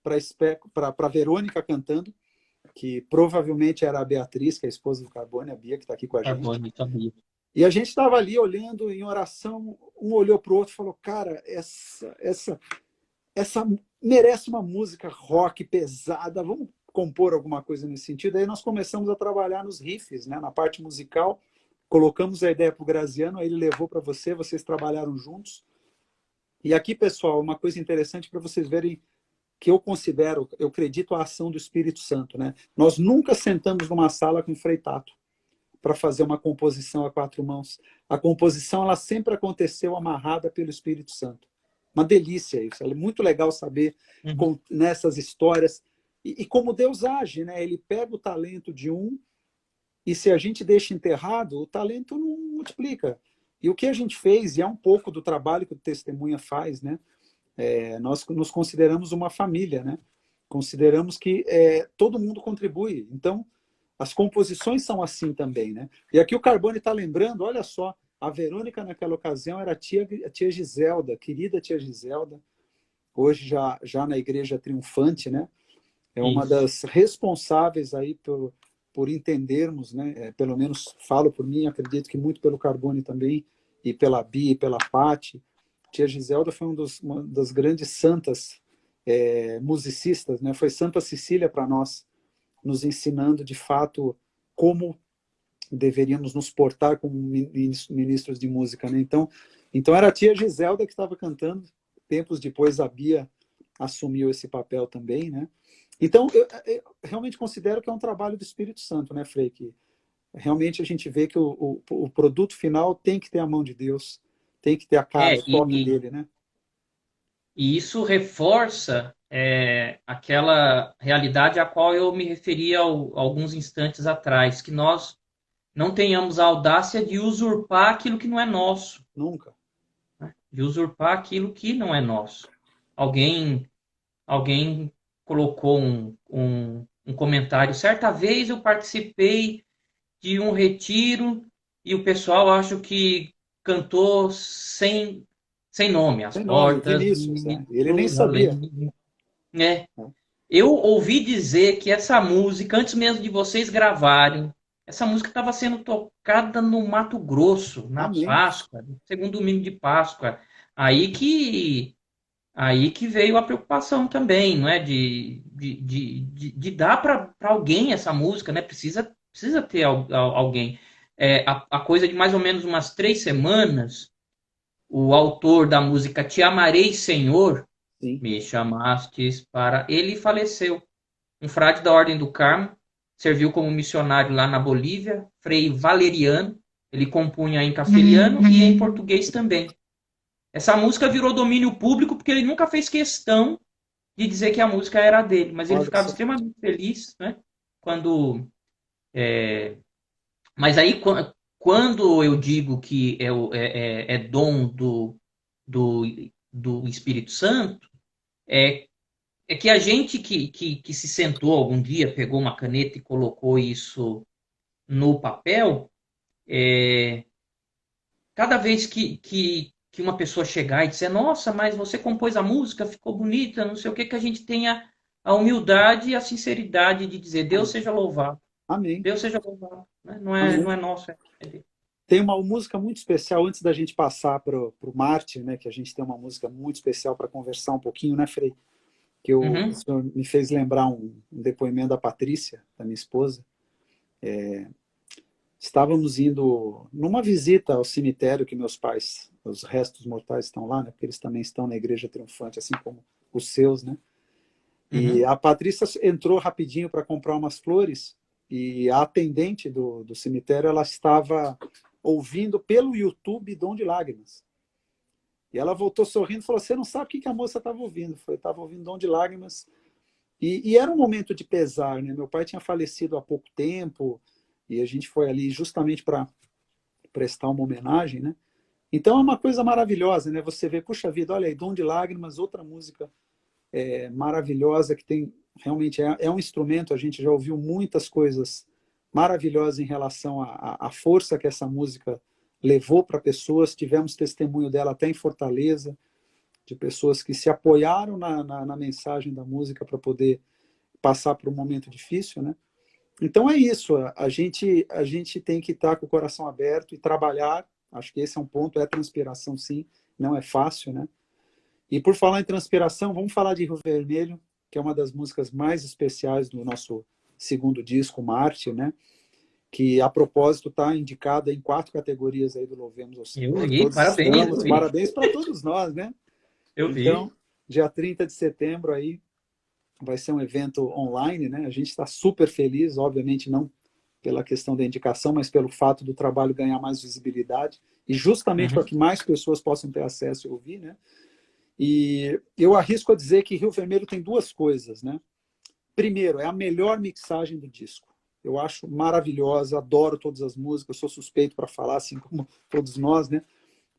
[SPEAKER 1] para Verônica cantando, que provavelmente era a Beatriz, que é a esposa do Carbone, a Bia, que está aqui com a gente.
[SPEAKER 2] Carbone, sabia.
[SPEAKER 1] E a gente estava ali olhando em oração, um olhou para o outro e falou, cara, essa merece uma música rock pesada, vamos compor alguma coisa nesse sentido. Aí nós começamos a trabalhar nos riffs, né, na parte musical, colocamos a ideia para o Graziano, aí ele levou para vocês trabalharam juntos. E aqui, pessoal, uma coisa interessante para vocês verem que eu acredito a ação do Espírito Santo, né? Nós nunca sentamos numa sala com Frei Tato para fazer uma composição a quatro mãos. A composição ela sempre aconteceu amarrada pelo Espírito Santo. Uma delícia isso. É muito legal saber nessas histórias e como Deus age, né? Ele pega o talento de um e se a gente deixa enterrado, o talento não multiplica. E o que a gente fez, e é um pouco do trabalho que o Testemunha faz, né? Nós nos consideramos uma família, né? Consideramos que todo mundo contribui. Então, as composições são assim também, né? E aqui o Carbone está lembrando, olha só, a Verônica naquela ocasião era a tia Giselda, querida tia Giselda, hoje já na Igreja Triunfante, né? É uma das responsáveis aí por entendermos, né? Pelo menos falo por mim, acredito que muito pelo Carbone também, e pela Bia, e pela Pati. Tia Giselda foi uma das grandes santas musicistas, né? Foi Santa Cecília para nós, nos ensinando de fato como deveríamos nos portar como ministros de música, né? Então era a tia Giselda que estava cantando. Tempos depois a Bia assumiu esse papel também, né? Então eu realmente considero que é um trabalho do Espírito Santo, né, Frei? Que realmente a gente vê que o produto final tem que ter a mão de Deus, tem que ter a cara, o toque dele, né?
[SPEAKER 2] E isso reforça aquela realidade a qual eu me referi alguns instantes atrás, que nós não tenhamos a audácia de usurpar aquilo que não é nosso.
[SPEAKER 1] Nunca.
[SPEAKER 2] Né? De usurpar aquilo que não é nosso. Alguém colocou um comentário. Certa vez eu participei de um retiro e o pessoal acho que cantou sem nome, as
[SPEAKER 1] Sem nome,
[SPEAKER 2] portas.
[SPEAKER 1] Vinícius, né? Ele nem sabia.
[SPEAKER 2] Eu ouvi dizer que essa música, antes mesmo de vocês gravarem, essa música estava sendo tocada no Mato Grosso, na
[SPEAKER 1] Amém.
[SPEAKER 2] Páscoa, no segundo domingo de Páscoa. Aí que veio a preocupação também, não é? De dar para alguém essa música, né? Precisa ter alguém. A coisa de mais ou menos umas 3 semanas, o autor da música Te Amarei, Senhor,
[SPEAKER 1] Sim.
[SPEAKER 2] me chamastes para... Ele faleceu. Um frade da Ordem do Carmo, serviu como missionário lá na Bolívia, Frei Valeriano. Ele compunha em castelhano e em português também. Essa música virou domínio público porque ele nunca fez questão de dizer que a música era dele, mas ele ficava extremamente feliz, né? Quando... Mas aí, quando eu digo que é dom do Espírito Santo, é que a gente que se sentou algum dia, pegou uma caneta e colocou isso no papel, cada vez que uma pessoa chegar e dizer, nossa, mas você compôs a música, ficou bonita, não sei o que a gente tenha a humildade e a sinceridade de dizer, Deus seja louvado.
[SPEAKER 1] Amém.
[SPEAKER 2] Deus seja louvado. Né? Não é nosso, é dele.
[SPEAKER 1] Tem uma música muito especial, antes da gente passar para o Marte, né, que a gente tem uma música muito especial para conversar um pouquinho, né, Frei? Que o senhor me fez lembrar um depoimento da Patrícia, da minha esposa. Estávamos indo numa visita ao cemitério que meus pais, os restos mortais estão lá, né, porque eles também estão na Igreja Triunfante, assim como os seus, né? E a Patrícia entrou rapidinho para comprar umas flores e a atendente do cemitério, ela estava ouvindo pelo YouTube Dom de Lágrimas. E ela voltou sorrindo e falou, você não sabe o que a moça estava ouvindo? Eu falei, estava ouvindo Dom de Lágrimas. E era um momento de pesar, né? Meu pai tinha falecido há pouco tempo e a gente foi ali justamente para prestar uma homenagem, né? Então é uma coisa maravilhosa, né? Você vê, puxa vida, olha aí, Dom de Lágrimas, outra música maravilhosa que tem, realmente é um instrumento, a gente já ouviu muitas coisas maravilhosa em relação à força que essa música levou para pessoas. Tivemos testemunho dela até em Fortaleza, de pessoas que se apoiaram na mensagem da música para poder passar por um momento difícil, né? Então é isso, a gente tem que estar com o coração aberto e trabalhar. Acho que esse é um ponto, é transpiração sim, não é fácil, né? E por falar em transpiração, vamos falar de Rio Vermelho, que é uma das músicas mais especiais do nosso segundo disco, Marte, né? Que a propósito está indicada em 4 categorias aí do Louvemos ao
[SPEAKER 2] Eu
[SPEAKER 1] Senhor.
[SPEAKER 2] vi,
[SPEAKER 1] Todos
[SPEAKER 2] parabéns, eu
[SPEAKER 1] estamos,
[SPEAKER 2] vi.
[SPEAKER 1] parabéns para todos nós, né?
[SPEAKER 2] Eu vi.
[SPEAKER 1] Então, dia 30 de setembro aí vai ser um evento online, né? A gente está super feliz, obviamente não pela questão da indicação, mas pelo fato do trabalho ganhar mais visibilidade e justamente para
[SPEAKER 2] Uhum.
[SPEAKER 1] que mais pessoas possam ter acesso e ouvir, né? E eu arrisco a dizer que Rio Vermelho tem 2 coisas, né? Primeiro, é a melhor mixagem do disco. Eu acho maravilhosa, adoro todas as músicas, sou suspeito para falar, assim como todos nós, né?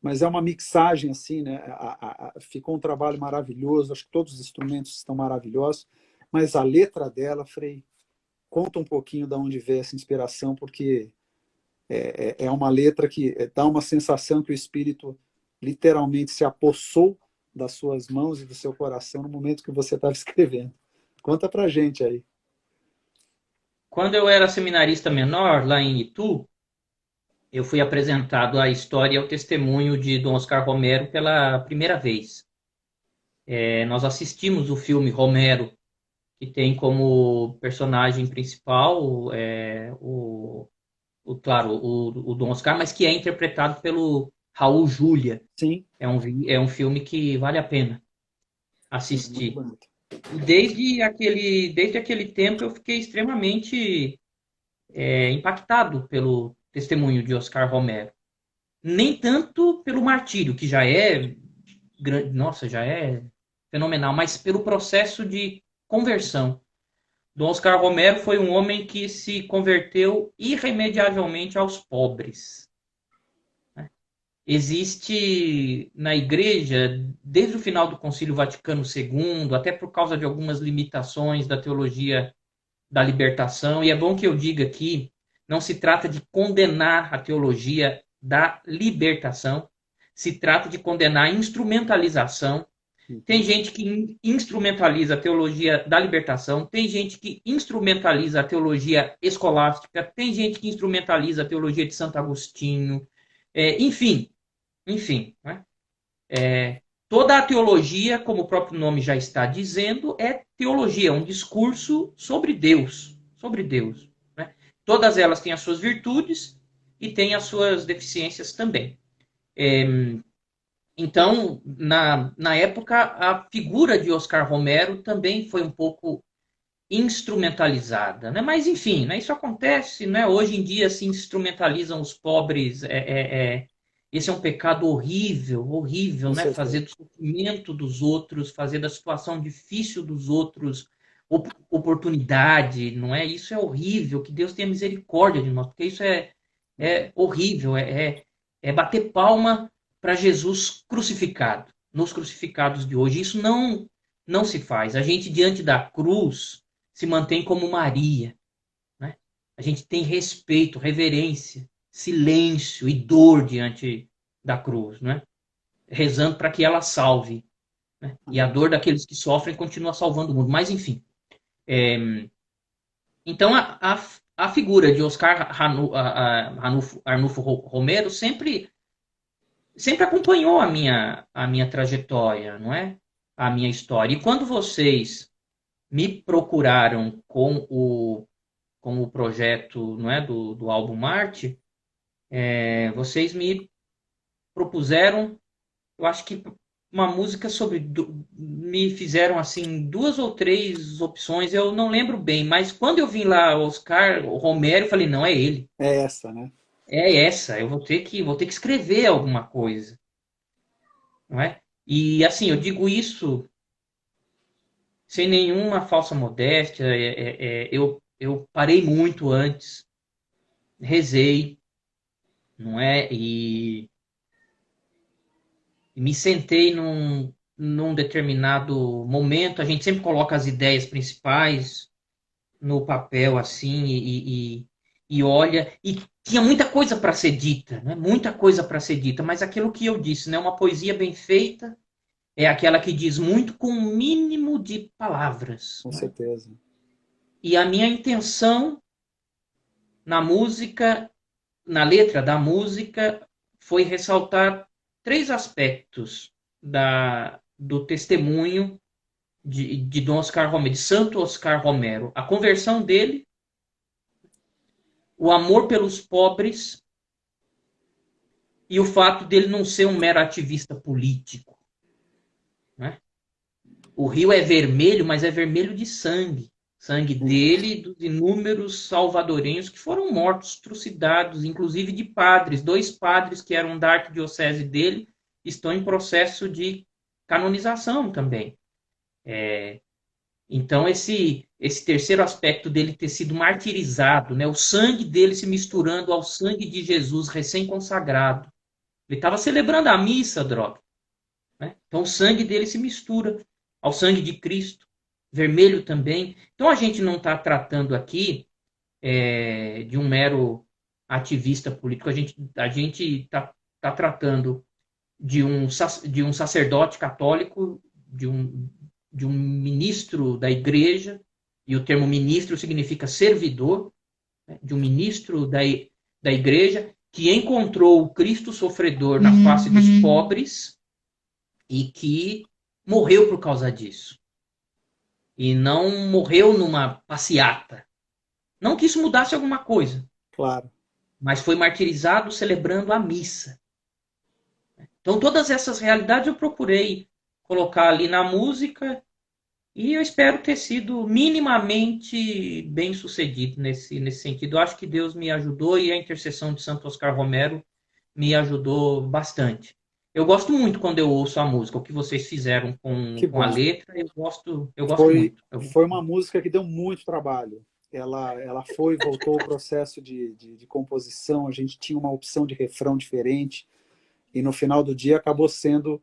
[SPEAKER 1] Mas é uma mixagem, assim, né? Ficou um trabalho maravilhoso, acho que todos os instrumentos estão maravilhosos, mas a letra dela, Frei, conta um pouquinho de onde veio essa inspiração, porque é uma letra que dá uma sensação que o Espírito literalmente se apossou das suas mãos e do seu coração no momento que você estava escrevendo. Conta pra gente aí.
[SPEAKER 2] Quando eu era seminarista menor, lá em Itu, eu fui apresentado a história e o testemunho de Dom Oscar Romero pela primeira vez. Nós assistimos o filme Romero, que tem como personagem principal claro, o Dom Oscar, mas que é interpretado pelo Raul Júlia.
[SPEAKER 1] Sim,
[SPEAKER 2] É um filme que vale a pena
[SPEAKER 1] sim, muito
[SPEAKER 2] assistir.
[SPEAKER 1] bonito.
[SPEAKER 2] E desde aquele tempo eu fiquei extremamente impactado pelo testemunho de Oscar Romero. Nem tanto pelo martírio, que já é grande, nossa, já é fenomenal, mas pelo processo de conversão. Dom Oscar Romero foi um homem que se converteu irremediavelmente aos pobres. Existe na igreja, desde o final do Concílio Vaticano II, até por causa de algumas limitações da teologia da libertação, e é bom que eu diga aqui, não se trata de condenar a teologia da libertação, se trata de condenar a instrumentalização. Tem gente que instrumentaliza a teologia da libertação, tem gente que instrumentaliza a teologia escolástica, tem gente que instrumentaliza a teologia de Santo Agostinho, enfim, né? Toda a teologia, como o próprio nome já está dizendo, é teologia, é um discurso sobre Deus, né? Todas elas têm as suas virtudes e têm as suas deficiências também. Então, na época, a figura de Oscar Romero também foi um pouco instrumentalizada, né? Mas enfim, né? Isso acontece, né? Hoje em dia se instrumentalizam os pobres. Esse é um pecado horrível, horrível,
[SPEAKER 1] Com
[SPEAKER 2] né? Fazer
[SPEAKER 1] certeza.
[SPEAKER 2] do sofrimento dos outros, fazer da situação difícil dos outros oportunidade, não é? Isso é horrível. Que Deus tenha misericórdia de nós, porque isso é horrível. É bater palma para Jesus crucificado, nos crucificados de hoje. Isso não se faz. A gente diante da cruz se mantém como Maria, né? A gente tem respeito, reverência, silêncio e dor diante da cruz, né? Rezando para que ela salve, né? E a
[SPEAKER 1] Amém.
[SPEAKER 2] dor daqueles que sofrem continua salvando o mundo. Mas, enfim. Então, a figura de Oscar Arnulfo Romero sempre acompanhou a minha trajetória, não é? A minha história. E quando vocês me procuraram com o projeto, não é, do álbum Marte, vocês me propuseram, eu acho que uma música me fizeram assim 2 ou 3 opções, eu não lembro bem, mas quando eu vim lá Oscar Romero, eu falei, não, é ele,
[SPEAKER 1] É essa, né?
[SPEAKER 2] é essa, eu vou ter que escrever alguma coisa, não é? E assim, eu digo isso sem nenhuma falsa modéstia, eu parei muito antes, rezei, não é? E me sentei num determinado momento. A gente sempre coloca as ideias principais no papel assim e olha, e tinha muita coisa para ser dita, né? Muita coisa para ser dita, mas aquilo que eu disse, né? Uma poesia bem feita é aquela que diz muito com o mínimo de palavras,
[SPEAKER 1] Com
[SPEAKER 2] né?
[SPEAKER 1] certeza.
[SPEAKER 2] E a minha intenção na música, na letra da música, foi ressaltar três aspectos do testemunho de Dom Oscar Romero, de Santo Oscar Romero. A conversão dele, o amor pelos pobres e o fato dele não ser um mero ativista político, né? O rio é vermelho, mas é vermelho de sangue. Sangue dele e dos inúmeros salvadorenhos que foram mortos, trucidados, inclusive de padres. Dois padres que eram da arquidiocese dele estão em processo de canonização também. Então, esse terceiro aspecto dele ter sido martirizado, né? O sangue dele se misturando ao sangue de Jesus recém-consagrado. Ele estava celebrando a missa, droga. Né? Então, o sangue dele se mistura ao sangue de Cristo, vermelho também. Então, a gente não está tratando aqui de um mero ativista político, a gente tá tratando de um sacerdote católico, de um ministro da igreja, e o termo ministro significa servidor, né? De um ministro da igreja que encontrou o Cristo sofredor na face dos pobres e que morreu por causa disso. E não morreu numa passeata. Não que isso mudasse alguma coisa,
[SPEAKER 1] Claro.
[SPEAKER 2] mas foi martirizado celebrando a missa. Então, todas essas realidades eu procurei colocar ali na música e eu espero ter sido minimamente bem sucedido nesse sentido. Eu acho que Deus me ajudou e a intercessão de Santo Oscar Romero me ajudou bastante. Eu gosto muito quando eu ouço a música, o que vocês fizeram
[SPEAKER 1] Que
[SPEAKER 2] com a
[SPEAKER 1] bom.
[SPEAKER 2] letra, eu gosto muito.
[SPEAKER 1] Foi uma música que deu muito trabalho. Ela foi e voltou o processo de composição. A gente tinha uma opção de refrão diferente. E no final do dia acabou sendo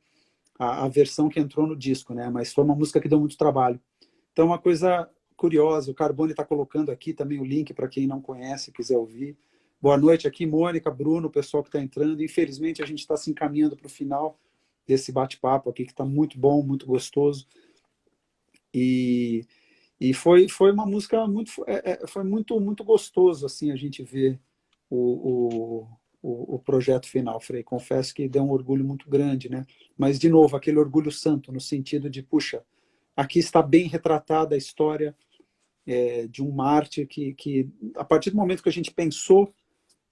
[SPEAKER 1] a versão que entrou no disco, né? Mas foi uma música que deu muito trabalho. Então, uma coisa curiosa, o Carbone está colocando aqui também o link para quem não conhece, quiser ouvir. Boa noite aqui, Mônica, Bruno, o pessoal que está entrando. Infelizmente, a gente está se encaminhando para o final desse bate-papo aqui, que está muito bom, muito gostoso. E, foi uma música muito, foi muito gostoso assim a gente ver o projeto final, Frei. Confesso que deu um orgulho muito grande, né? Mas, de novo, aquele orgulho santo, no sentido de, puxa, aqui está bem retratada a história de um mártir que, a partir do momento que a gente pensou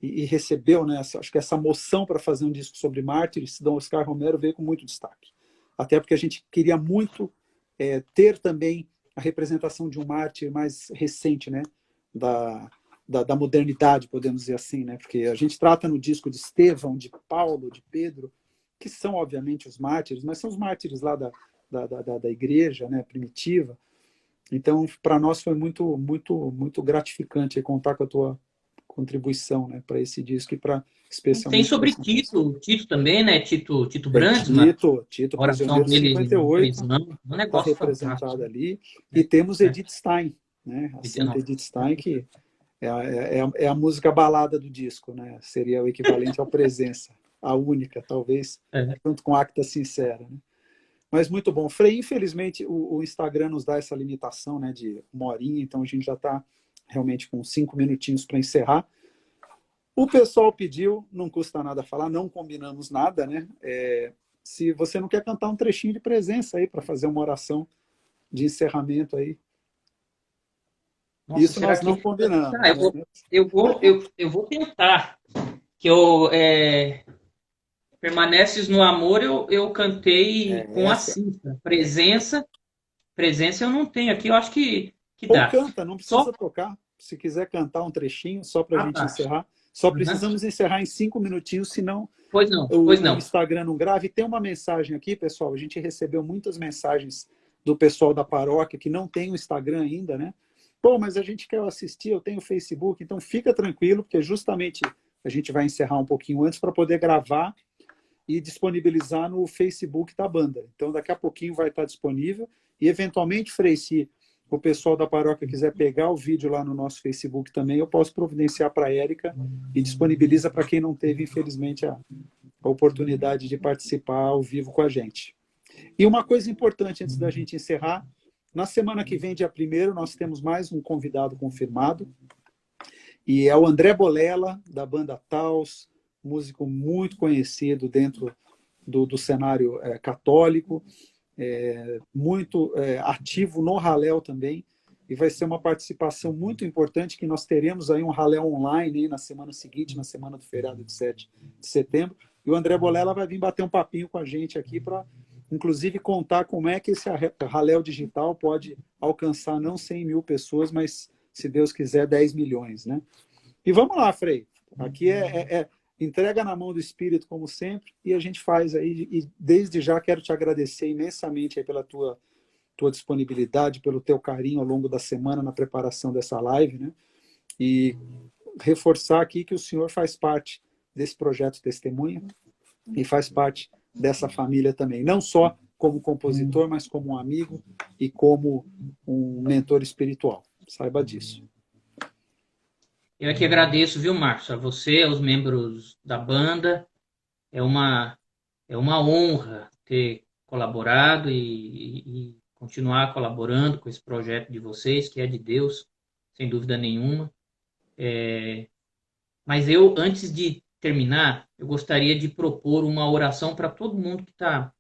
[SPEAKER 1] e recebeu, né, acho que essa moção para fazer um disco sobre mártires, Dom Oscar Romero veio com muito destaque. Até porque a gente queria muito ter também a representação de um mártir mais recente, né, da modernidade, podemos dizer assim, né, porque a gente trata no disco de Estevão, de Paulo, de Pedro, que são, obviamente, os mártires, mas são os mártires lá da igreja, né, primitiva. Então, para nós foi muito gratificante contar com a tua contribuição, né, para esse disco e para
[SPEAKER 2] Tem
[SPEAKER 1] especialmente para
[SPEAKER 2] sobre
[SPEAKER 1] essa música.
[SPEAKER 2] Tito também, né? Tito
[SPEAKER 1] Tem
[SPEAKER 2] Brandsma,
[SPEAKER 1] Tito
[SPEAKER 2] a oração
[SPEAKER 1] Prisioneiro
[SPEAKER 2] dele na
[SPEAKER 1] 58,
[SPEAKER 2] prisão, um
[SPEAKER 1] está
[SPEAKER 2] negócio
[SPEAKER 1] representado
[SPEAKER 2] fantástico.
[SPEAKER 1] ali, e
[SPEAKER 2] Né?
[SPEAKER 1] temos
[SPEAKER 2] É,
[SPEAKER 1] Edith Stein, né, a Santa
[SPEAKER 2] não,
[SPEAKER 1] Edith Stein, que é a música balada do disco, né, seria o equivalente à Presença, a única, talvez,
[SPEAKER 2] é.
[SPEAKER 1] junto com Acta Sincera, né? Mas muito bom. Frei, infelizmente, o Instagram nos dá essa limitação, né, de uma horinha, então a gente já está realmente com 5 minutinhos para encerrar. O pessoal pediu, não custa nada falar, não combinamos nada, né? Se você não quer cantar um trechinho de presença aí para fazer uma oração de encerramento aí.
[SPEAKER 2] Nossa,
[SPEAKER 1] Isso
[SPEAKER 2] será
[SPEAKER 1] nós não
[SPEAKER 2] que.
[SPEAKER 1] combinamos,
[SPEAKER 2] Tá,
[SPEAKER 1] né?
[SPEAKER 2] eu vou tentar. Que Permaneces no Amor, eu cantei com a
[SPEAKER 1] Essa.
[SPEAKER 2] Cissa. Presença eu não tenho aqui, eu acho que
[SPEAKER 1] Ou
[SPEAKER 2] dá.
[SPEAKER 1] canta, não
[SPEAKER 2] Só.
[SPEAKER 1] precisa tocar. Se quiser cantar um trechinho, só para a
[SPEAKER 2] Ah,
[SPEAKER 1] gente
[SPEAKER 2] tá.
[SPEAKER 1] encerrar. Só
[SPEAKER 2] Uhum.
[SPEAKER 1] precisamos encerrar em 5 minutinhos, senão
[SPEAKER 2] Pois
[SPEAKER 1] o
[SPEAKER 2] não.
[SPEAKER 1] Instagram não grava. E tem uma mensagem aqui, pessoal. A gente recebeu muitas mensagens do pessoal da paróquia que não tem o Instagram ainda, né? Pô, mas a gente quer assistir, eu tenho o Facebook, então fica tranquilo, porque justamente a gente vai encerrar um pouquinho antes para poder gravar e disponibilizar no Facebook da banda. Então, daqui a pouquinho vai estar disponível. E, eventualmente, Frei, se o pessoal da paróquia quiser pegar o vídeo lá no nosso Facebook também, eu posso providenciar para a Érica e disponibiliza para quem não teve, infelizmente, a oportunidade de participar ao vivo com a gente. E uma coisa importante antes da gente encerrar, na semana que vem, dia 1º, nós temos mais um convidado confirmado, e é o André Bolela, da banda Taos, músico muito conhecido dentro do cenário católico, muito ativo no Halel também, e vai ser uma participação muito importante, que nós teremos aí um Halel online aí na semana seguinte, na semana do feriado de 7 de setembro, e o André Bolela vai vir bater um papinho com a gente aqui para, inclusive, contar como é que esse Halel digital pode alcançar não 100 mil pessoas, mas, se Deus quiser, 10 milhões, né? E vamos lá, Frei. Aqui entrega na mão do Espírito, como sempre, e a gente faz aí, e desde já quero te agradecer imensamente aí pela tua disponibilidade, pelo teu carinho ao longo da semana na preparação dessa live, né? E reforçar aqui que o senhor faz parte desse projeto Testemunha e faz parte dessa família também, não só como compositor, mas como um amigo e como um mentor espiritual. Saiba disso.
[SPEAKER 2] Eu é que agradeço, viu, Márcio, a você, aos membros da banda. É uma honra ter colaborado e continuar colaborando com esse projeto de vocês, que é de Deus, sem dúvida nenhuma. Mas eu, antes de terminar, eu gostaria de propor uma oração para todo mundo que está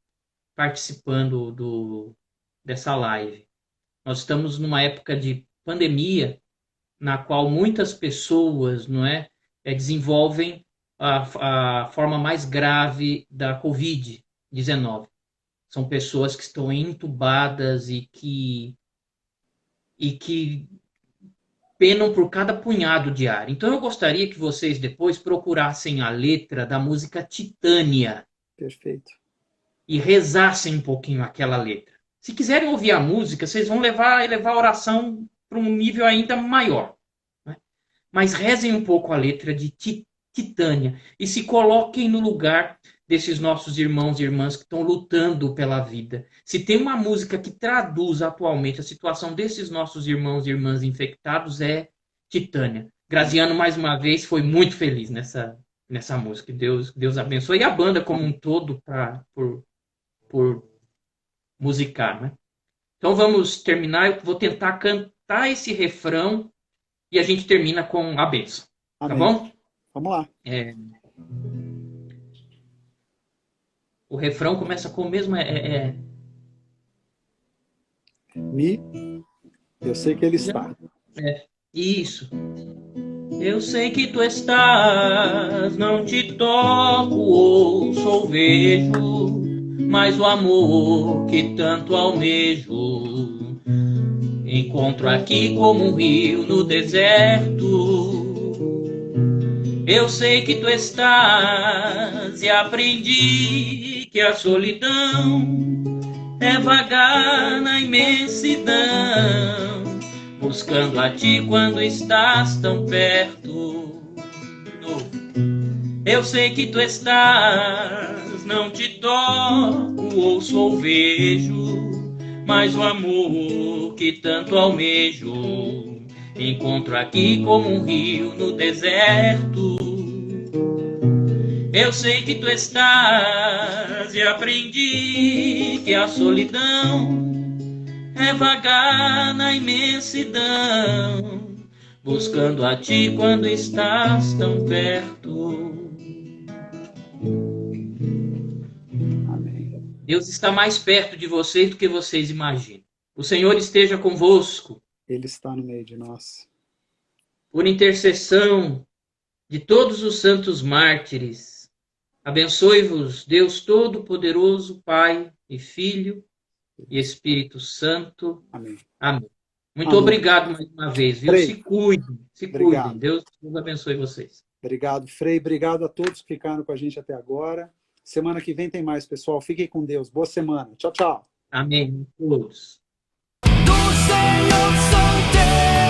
[SPEAKER 2] participando dessa live. Nós estamos numa época de pandemia, na qual muitas pessoas, não é, desenvolvem a forma mais grave da Covid-19. São pessoas que estão entubadas e que penam por cada punhado de ar. Então eu gostaria que vocês depois procurassem a letra da música Titânia.
[SPEAKER 1] Perfeito.
[SPEAKER 2] E rezassem um pouquinho aquela letra. Se quiserem ouvir a música, vocês vão elevar a oração para um nível ainda maior. Né? Mas rezem um pouco a letra de Titânia e se coloquem no lugar desses nossos irmãos e irmãs que estão lutando pela vida. Se tem uma música que traduz atualmente a situação desses nossos irmãos e irmãs infectados, é Titânia. Graziano, mais uma vez, foi muito feliz nessa música. Deus abençoe. E a banda como um todo por musicar, né? Então vamos terminar. Eu vou tentar cantar esse refrão e a gente termina com a bênção. Tá bom?
[SPEAKER 1] Vamos lá.
[SPEAKER 2] O refrão começa com o mesmo...
[SPEAKER 1] Mi. Eu sei que ele está.
[SPEAKER 2] Isso. Eu sei que tu estás, não te toco, ouço ou vejo, mas o amor que tanto almejo encontro aqui como um rio no deserto. Eu sei que tu estás e aprendi que a solidão é vagar na imensidão, buscando a ti quando estás tão perto. Eu sei que tu estás, não te toco, ouço ou vejo, mas o amor que tanto almejo encontro aqui como um rio no deserto. Eu sei que tu estás e aprendi que a solidão é vagar na imensidão, buscando a ti quando estás tão perto.
[SPEAKER 1] Amém.
[SPEAKER 2] Deus está mais perto de vocês do que vocês imaginam. O Senhor esteja convosco.
[SPEAKER 1] Ele está no meio de nós.
[SPEAKER 2] Por intercessão de todos os santos mártires, abençoe-vos Deus Todo-Poderoso, Pai e Filho e Espírito Santo.
[SPEAKER 1] Amém.
[SPEAKER 2] Amém. Muito
[SPEAKER 1] Amém.
[SPEAKER 2] Obrigado mais uma vez, viu?
[SPEAKER 1] Frei.
[SPEAKER 2] Se cuidem, se cuidem. Deus abençoe vocês.
[SPEAKER 1] Obrigado, Frei. Obrigado a todos que ficaram com a gente até agora. Semana que vem tem mais, pessoal. Fiquem com Deus. Boa semana. Tchau, tchau.
[SPEAKER 2] Amém. Todos.
[SPEAKER 3] Do Senhor sou teu.